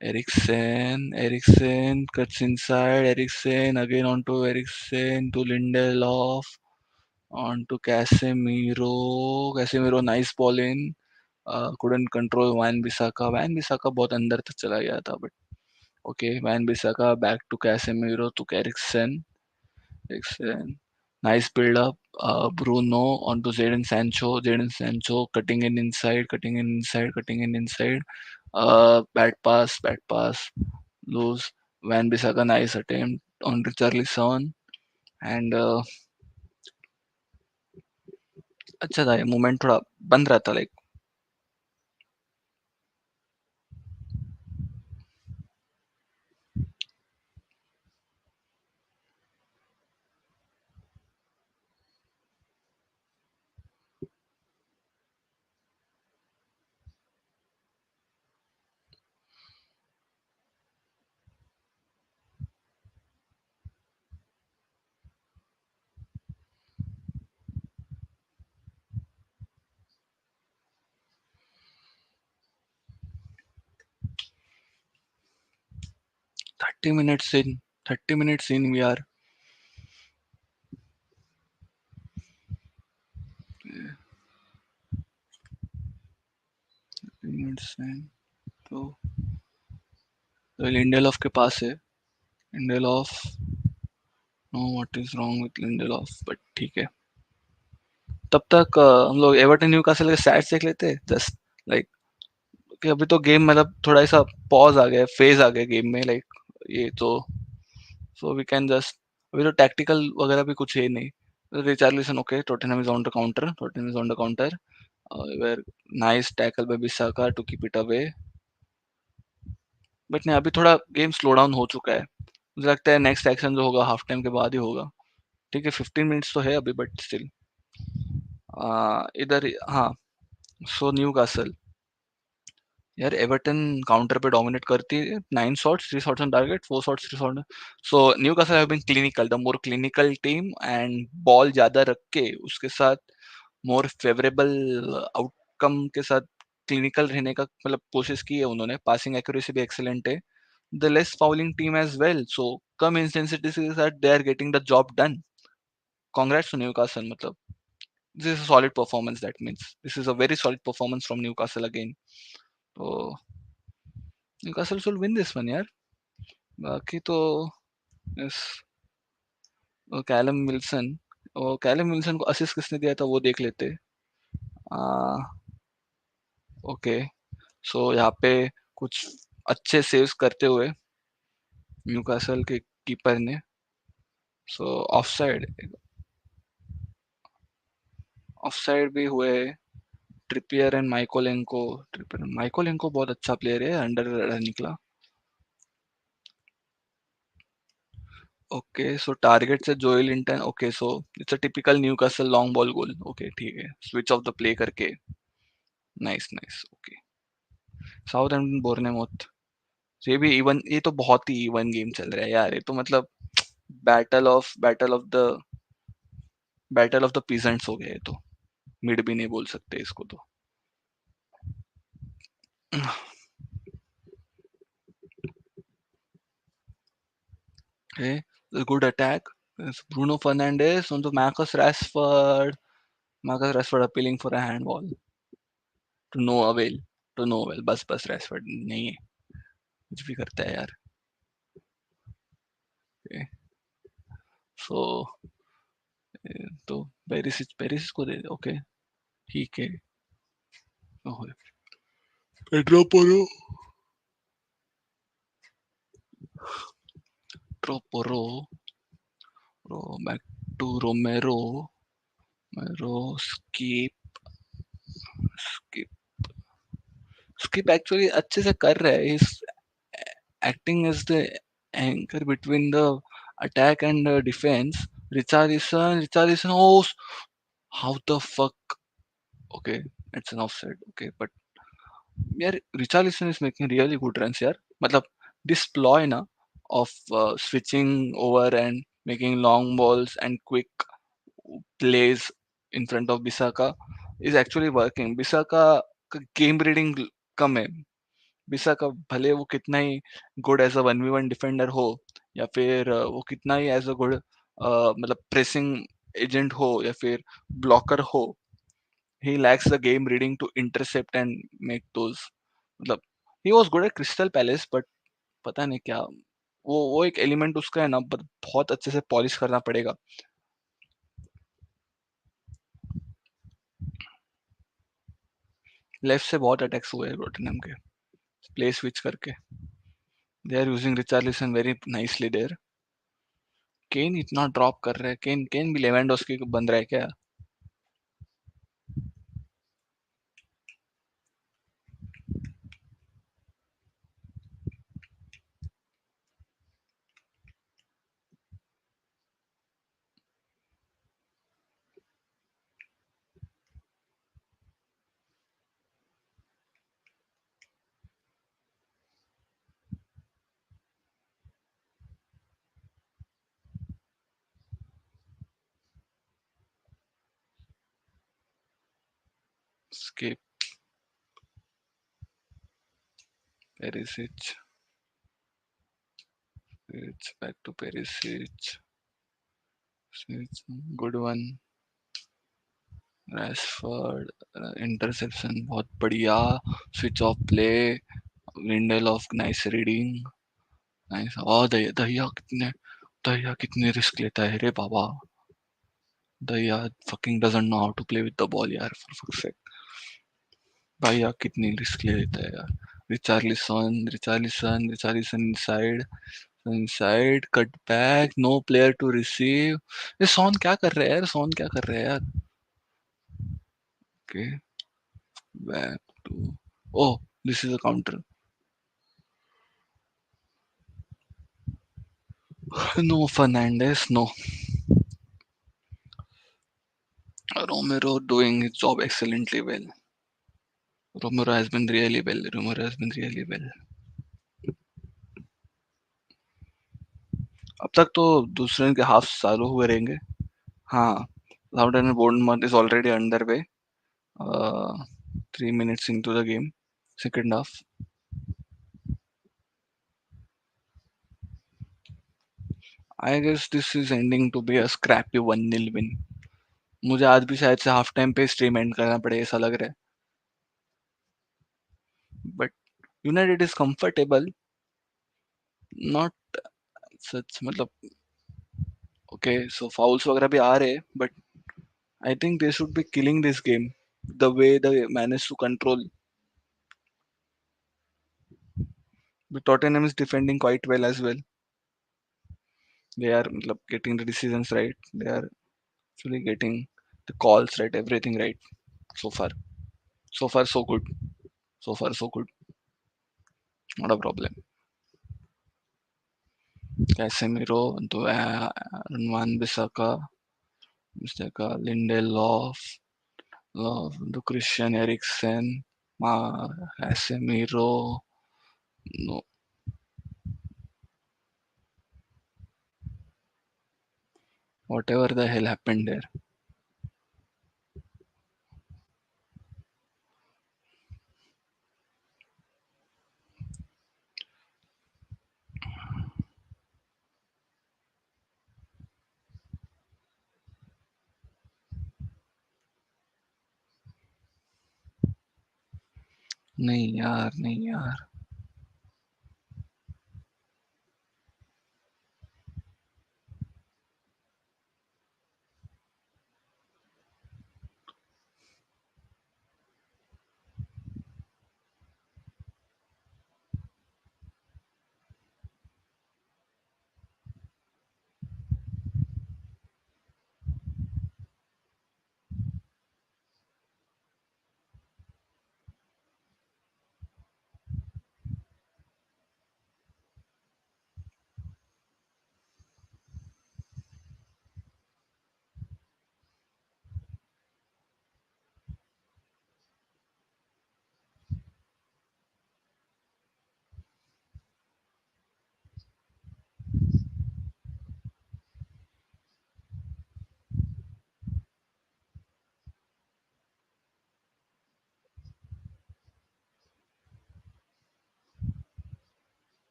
Eriksen cuts inside. Eriksen again on to Eriksen to Lindelof. On to Casemiro. Casemiro nice ball in. Couldn't control Van Bissaka. Van Bissaka बहुत अंदर तक चला गया था, but okay. Van Bissaka back to Casemiro to Eriksen. Eriksen. Nice build up. Bruno onto Jadon Sancho. Jadon Sancho cutting in inside, cutting in inside, cutting in inside. Bad pass, bad pass. Lose. Van Bissaka nice attempt on Richarlison. And अच्छा था ये moment, थोड़ा बंद रहा था like. 30 minutes in. 30 minutes in, we are 30 minutes in. तो Lindelof के पास है. Lindelof. No, what is wrong with Lindelof, but ठीक है. तब तक हम लोग एवर्टन न्यूकासल के स्टैट्स देख लेते हैं जस्ट लाइक कि अभी तो गेम मतलब थोड़ा ऐसा पॉज आ गया, फेज आ गया गेम में लाइक ये तो. सो वी कैन जस्ट अभी तो टैक्टिकल वगैरह भी कुछ है नहीं. Richarlison okay, Tottenham is on the counter, Tottenham is on the counter. Very nice tackle by Bissaka to keep it away. But नहीं, अभी थोड़ा गेम स्लो डाउन हो चुका है. मुझे लगता है नेक्स्ट एक्शन जो होगा हाफ टाइम के बाद ही होगा. ठीक है, 15 मिनट्स तो है अभी बट स्टिल. इधर हाँ. So Newcastle. यार एवर्टन काउंटर पे डोमिनेट करती है. 9 shots, 3 shots on target, 4 shots, 3 shot. So Newcastle have been clinical, the more clinical team, and ball ज्यादा रख के उसके साथ मोर फेवरेबल आउटकम के साथ क्लिनिकल रहने का मतलब कोशिश की है उन्होंने. पासिंग एक्यूरेसी भी एक्सेलेंट है. The less fouling team as well, so कम इंटेंसिटी के साथ they are getting the job done. Congrats to Newcastle. मतलब this is a solid performance. That means this is a very solid performance from Newcastle again. तो Newcastle should win this one यार. बाकी तो इस Callum Wilson. और Callum Wilson को assist किसने दिया था वो देख लेते. ओके. सो यहाँ पे कुछ अच्छे सेव्स करते हुए न्यूकासल के कीपर ने. सो ऑफसाइड. ऑफसाइड भी हुए. Trippier and Mykolenko. Trippier Mykolenko बहुत अच्छा प्लेयर है, अंडर निकला. ओके, सो टारगेट से Joelinton. Okay, so it's a typical Newcastle long ball goal. Okay ठीक है, स्विच ऑफ द प्ले करके. Nice nice. Okay. Southampton Bournemouth. ये भी इवन, ये तो बहुत ही इवन गेम चल रहा है यार. ये तो मतलब बैटल ऑफ द पीजेंट्स हो गया ये तो. मिड भी नहीं बोल सकते इसको तो. Okay, a good attack. It's Bruno Fernandes on the Marcus Rashford. Marcus Rashford appealing for a handball. To no avail. To no avail. बस Rashford नहीं है. कुछ भी करता है यार. Okay. So तो पेरिसिच को दे दे. ओके ठीक है. Pedro Porro. Porro. Back to Romero. मेरो. स्कीप. स्कीप. स्कीप एक्चुअली अच्छे से कर रहा है. इस acting as the anchor between the attack and defense. Richarlison, oh, how the fuck? Okay, it's an offside. Okay, but यार Richarlison is making really good runs यार. मतलब this ploy ना of switching over and making long balls and quick plays in front of Bisaka is actually working. Bisaka का game reading कम है. Bissaka भले वो कितना ही good as a 1v1 defender हो, या फिर वो कितना ही एज अ गुड मतलब प्रेसिंग एजेंट हो या फिर ब्लॉकर हो, he lacks the game reading to intercept and make those. मतलब he was good at Crystal Palace but पता नहीं क्या वो एक एलिमेंट उसका है ना, बहुत अच्छे से पॉलिश करना पड़ेगा. लेफ्ट से बहुत अटैक्स हुए टॉटनहम के प्ले स्विच करके. They are using Richarlison very nicely there. Kane इतना ड्रॉप कर रहा है. केन केन भी लेवेंडोस्की को बन रहा है क्या. Skip. Perisic. It's back to Perisic. It's good one. Rashford interception बहुत बढ़िया. Switch off play. Lindelof nice reading. Nice. Oh Dahiya कितने रिस्क लेता है रे बाबा. Dahiya fucking doesn't know how to play with the ball यार, for fuck's sake. भाई यार कितनी रिस्क ले लेता है यार. Richarlison inside. Inside, cut back, no player to receive. ये सोन क्या कर रहा है यार? सोन क्या कर रहा है यार? Okay, back to. Oh, this is a counter. No, Fernandez, no. Romero doing his job excellently well. Romero has been really well. Romero has been really well. अब तक तो दूसरे के हाफ चालू हुए रहेंगे. हाँ, Southampton Bournemouth is already underway. 3 minutes into the game, second half. I guess this is ending to be a scrappy 1-0 win. मुझे आज भी शायद से हाफ टाइम पे स्ट्रीम एंड करना पड़े ऐसा लग रहा है. But United is comfortable. Not such मतलब. ओके सो फाउल्स वगैरह भी आ रहे but I think they should be killing this game the way they manage to control. Tottenham is defending quite well as well. They are मतलब getting the decisions right. They are actually getting the calls right, everything right so far. So far so good. So far so good. Not a problem. Casemiro, Wan Bissaka, Lindelof, the Christian Eriksen, Casemiro. No, whatever the hell happened there. नहीं यार, नहीं यार.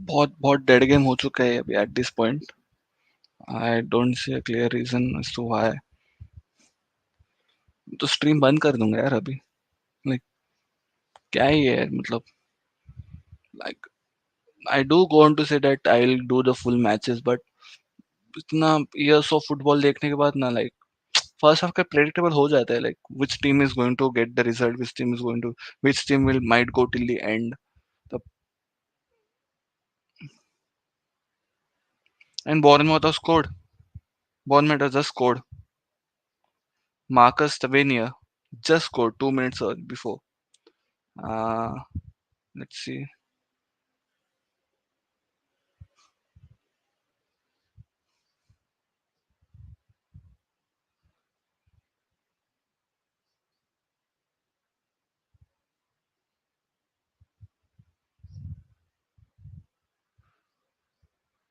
बहुत बहुत dead game हो चुका है अभी at this point. I don't see a clear reason as to why. तो स्ट्रीम बंद कर दूंगा यार अभी. Like क्या ही है यार मतलब. Like I do go on to say that I'll do the full matches, but इतना years of football देखने के बाद ना like फर्स्ट हाफ का प्रेडिक्टेबल हो जाता है, like which team is going to get the result, which team will might go till the end. And Bournemouth has scored. Bournemouth has just scored. Marcus Tavernier just scored 2 minutes before. Uh, let's see.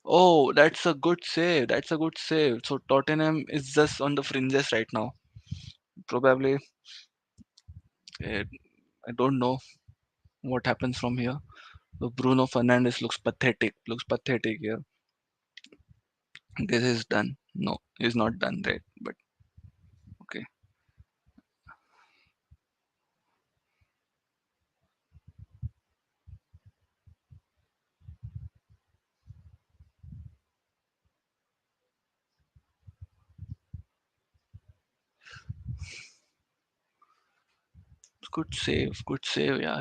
Oh, that's a good save. That's a good save. So Tottenham is just on the fringes right now. Probably, eh, I don't know what happens from here. So Bruno Fernandes looks pathetic. Looks pathetic here. This is done. No, he's not done, right? But okay, good save. Good save, yeah.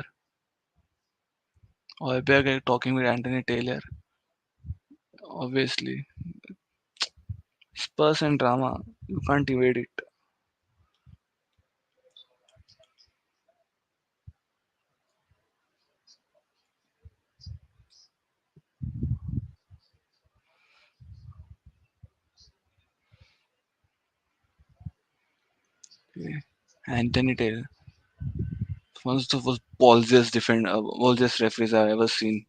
Oh, I beg talking with Anthony Taylor. Obviously, Spurs and drama. You can't evade it. Okay. Anthony Taylor, one of the most ballsiest referees I've ever seen.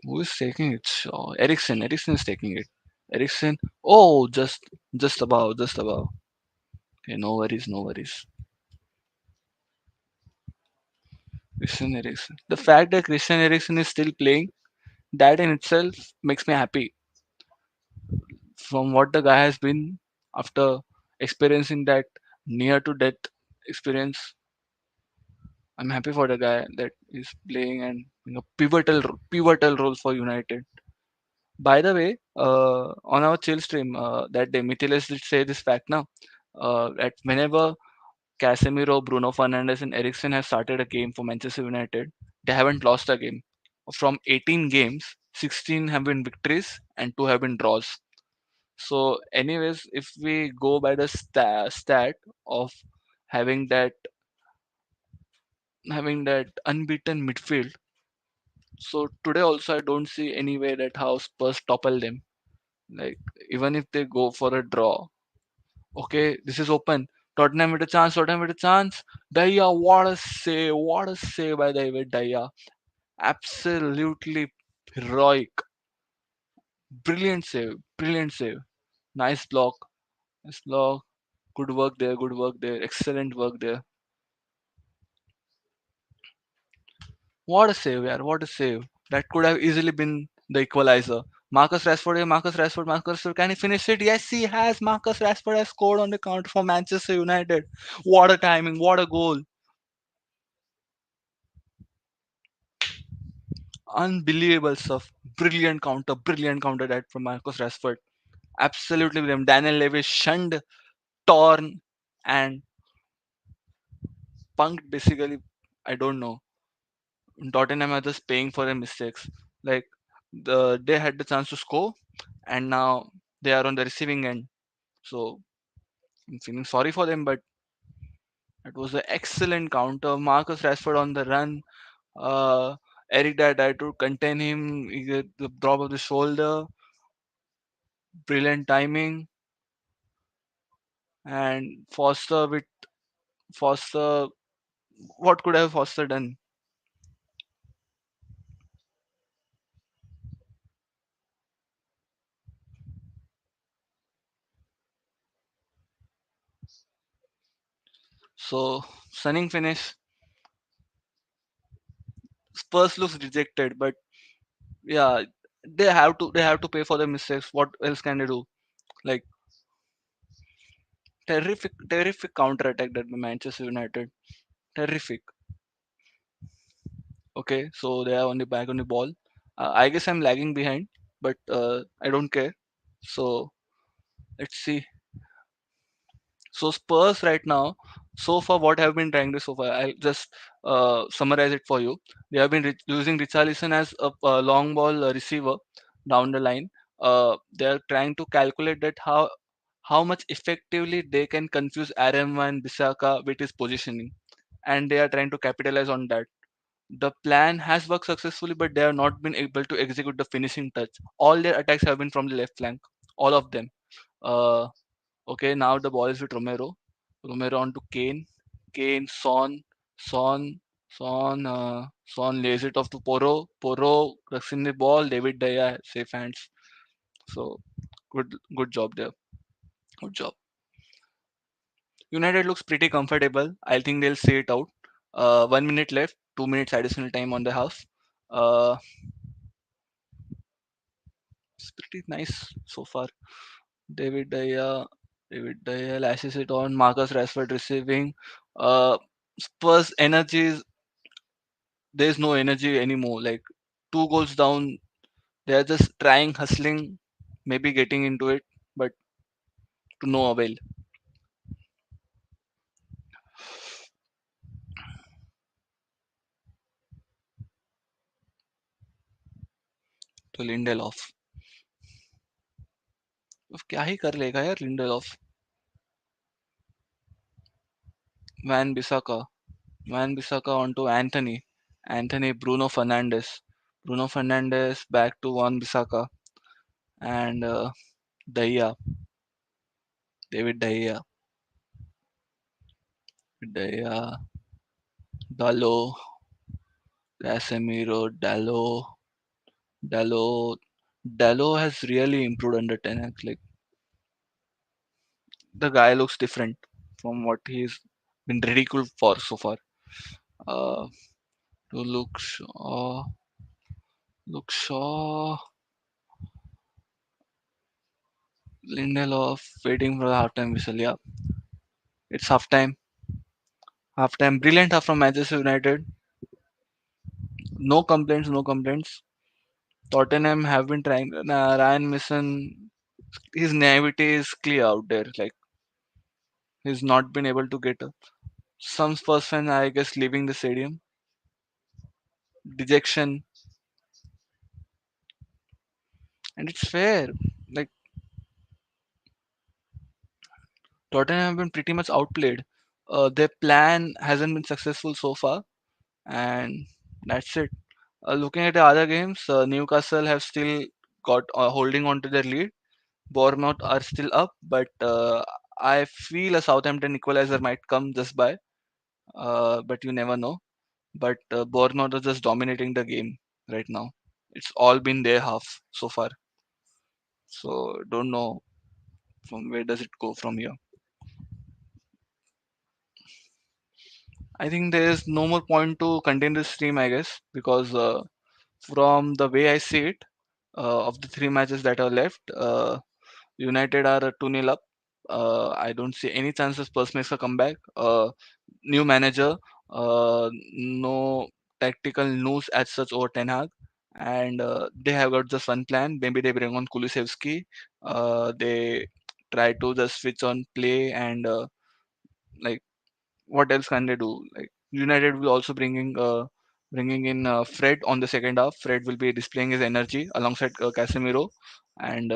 Who is taking it? Oh, Ericsson. Ericsson is taking it. Ericsson. Oh, just above, just above. Okay, no worries, no worries. Christian Ericsson. The fact that Christian Ericsson is still playing, that in itself makes me happy. From what the guy has been after experiencing that near to death experience, I'm happy for the guy that is playing and pivotal role for United. By the way, on our chill stream that day, Mithilesh did say this fact now. That whenever Casemiro, Bruno Fernandes, and Eriksen have started a game for Manchester United, they haven't lost a game. From 18 games, 16 have been victories and 2 have been draws. So, anyways, if we go by the stat of having that unbeaten midfield, so today also I don't see any way that how Spurs topple them. Like even if they go for a draw, okay, this is open. Tottenham with a chance. Tottenham with a chance. Daya, what a save! What a save by David Daya. Absolutely heroic. Brilliant save. Brilliant save. Nice block. Nice block. Good work there. Good work there. Excellent work there. What a save, yeah. What a save. That could have easily been the equalizer. Marcus Rashford here. Marcus Rashford. Marcus Rashford. Can he finish it? Yes, he has. Marcus Rashford has scored on the counter for Manchester United. What a timing. What a goal. Unbelievable stuff. Brilliant counter that from Marcus Rashford. Absolutely brilliant. Daniel Levy shunned, torn, and punked basically. I don't know. Tottenham are just paying for their mistakes. Like they had the chance to score, and now they are on the receiving end. So I'm feeling sorry for them, but it was an excellent counter. Marcus Rashford on the run. Uh, Eric Dyer tried to contain him. He get the drop of the shoulder. Brilliant timing. And Foster, what could have Foster done? So stunning finish. Spurs looks rejected, but yeah, they have to pay for their mistakes. What else can they do? Like terrific counter attack that by Manchester United. Terrific. Okay, so they are on the back on the ball. I guess I'm lagging behind, but I don't care. So let's see. So Spurs right now, so far what have been trying to so far, I'll just summarize it for you. They have been using Richarlison as a long ball receiver down the line. They are trying to calculate that how much effectively they can confuse Aaron Van Bissaka with his positioning, and they are trying to capitalize on that. The plan has worked successfully, but they have not been able to execute the finishing touch. All their attacks have been from the left flank, all of them. Uh, Okay, now the ball is with Romero. Romero on to Kane. Kane, Son, Son lays it off to Poro. Poro runs in the ball. David Daya, safe hands. So good job there. Good job. United looks pretty comfortable. I think they'll see it out. 1 minute left. 2 minutes additional time on the half. Uh, it's pretty nice so far. David Daya, David Daya lashes it on. Marcus Rashford receiving. Uh, Spurs energy is there's no energy anymore. Like 2 goals down, they're just trying, hustling, maybe getting into it, but to no avail. तो Lindelof अब क्या ही कर लेगा यार Lindelof Wan Bissaka Wan Bissaka on to Antony Bruno Fernandes back to Wan Bissaka and Daya David Daya Dalo Casemiro Dallo Dallo has really improved under Ten Hag. Like the guy looks different from what he's been ridiculed for so far. Uh, to Luke Shaw, Lindelof, waiting for the halftime whistle. Yeah, it's halftime. Halftime. Brilliant half from Manchester United. No complaints. No complaints. Tottenham have been trying. Ryan Mason, his naivety is clear out there. Like he's not been able to get some Spurs fan, I guess, leaving the stadium. Dejection, and it's fair. Like Tottenham have been pretty much outplayed. Their plan hasn't been successful so far, and that's it. Looking at the other games, Newcastle have still got holding on to their lead. Bournemouth are still up, but I feel a Southampton equalizer might come just by. But you never know. But Bournemouth are just dominating the game right now. It's all been their half so far. So don't know from where does it go from here. I think there is no more point to continue this stream, I guess, because from the way I see it, of the 3 matches that are left, United are 2-0 up. I don't see any chances Spurs makes a comeback. New manager, no tactical news as such over Ten Hag, and they have got just one plan. Maybe they bring on Kulusevski. They try to just switch on play and like what else can they do? Like United will also bringing in Fred on the second half. Fred will be displaying his energy alongside Casemiro, and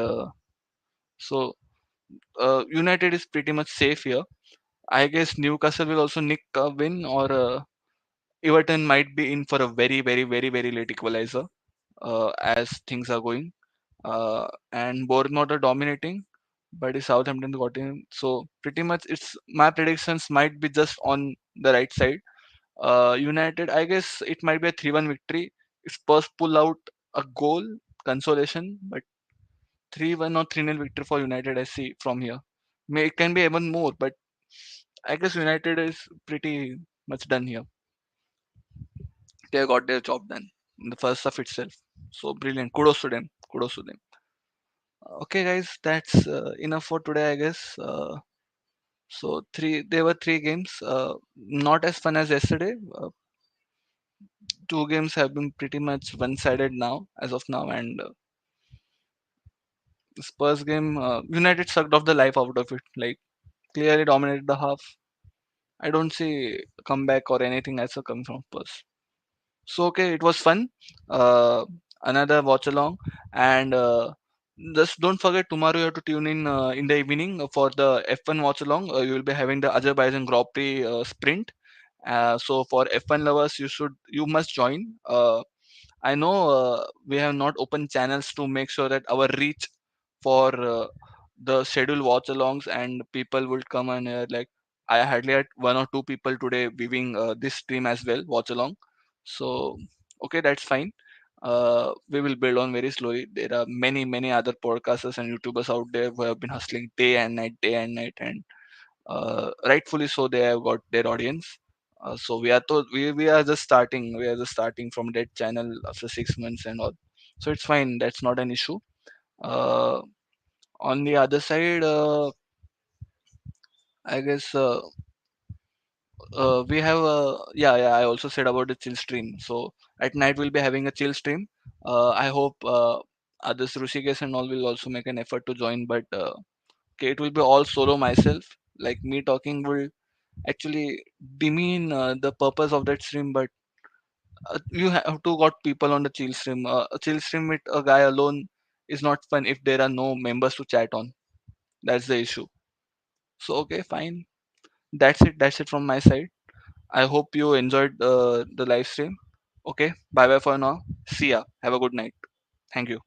United is pretty much safe here. I guess Newcastle will also nick a win, or Everton might be in for a very late equalizer as things are going. And Bournemouth are dominating, but is Southampton got in. So pretty much, it's my predictions might be just on the right side. United, I guess it might be a 3-1 victory. If Spurs pull out a goal, consolation, but 3-1 or 3-0 victory for United, I see from here. May it can be even more, but I guess United is pretty much done here. They got their job done in the first half itself. So brilliant. Kudos to them. Kudos to them. Okay, guys, that's enough for today, I guess. So there were 3 games. Not as fun as yesterday. 2 games have been pretty much one-sided now, as of now, and Spurs game, United sucked off the life out of it. Like clearly dominated the half. I don't see comeback or anything as a come from us. So okay, it was fun. Another watch along, and just don't forget tomorrow you have to tune in the evening for the F1 watch along. You will be having the Azerbaijan Grand Prix sprint. So for F1 lovers, you must join. I know we have not opened channels to make sure that our reach for the scheduled watch alongs and people will come and like I hardly had one or two people today viewing this stream as well, watch along. So okay, that's fine. We will build on very slowly. There are many other podcasters and YouTubers out there who have been hustling day and night, and rightfully so they have got their audience. So we are just starting, we are just starting from that channel after 6 months and all, so it's fine, that's not an issue. uh, on the other side, I guess we have yeah, I also said about the chill stream. So at night we'll be having a chill stream. I hope others Rushikesh and all will also make an effort to join, but okay, it will be all solo myself. Like me talking will actually demean the purpose of that stream. But you have to got people on the chill stream. A chill stream with a guy alone is not fun if there are no members to chat on. That's the issue. So okay, fine. That's it from my side. I hope you enjoyed the live stream. Okay, bye bye for now. See ya. Have a good night. Thank you.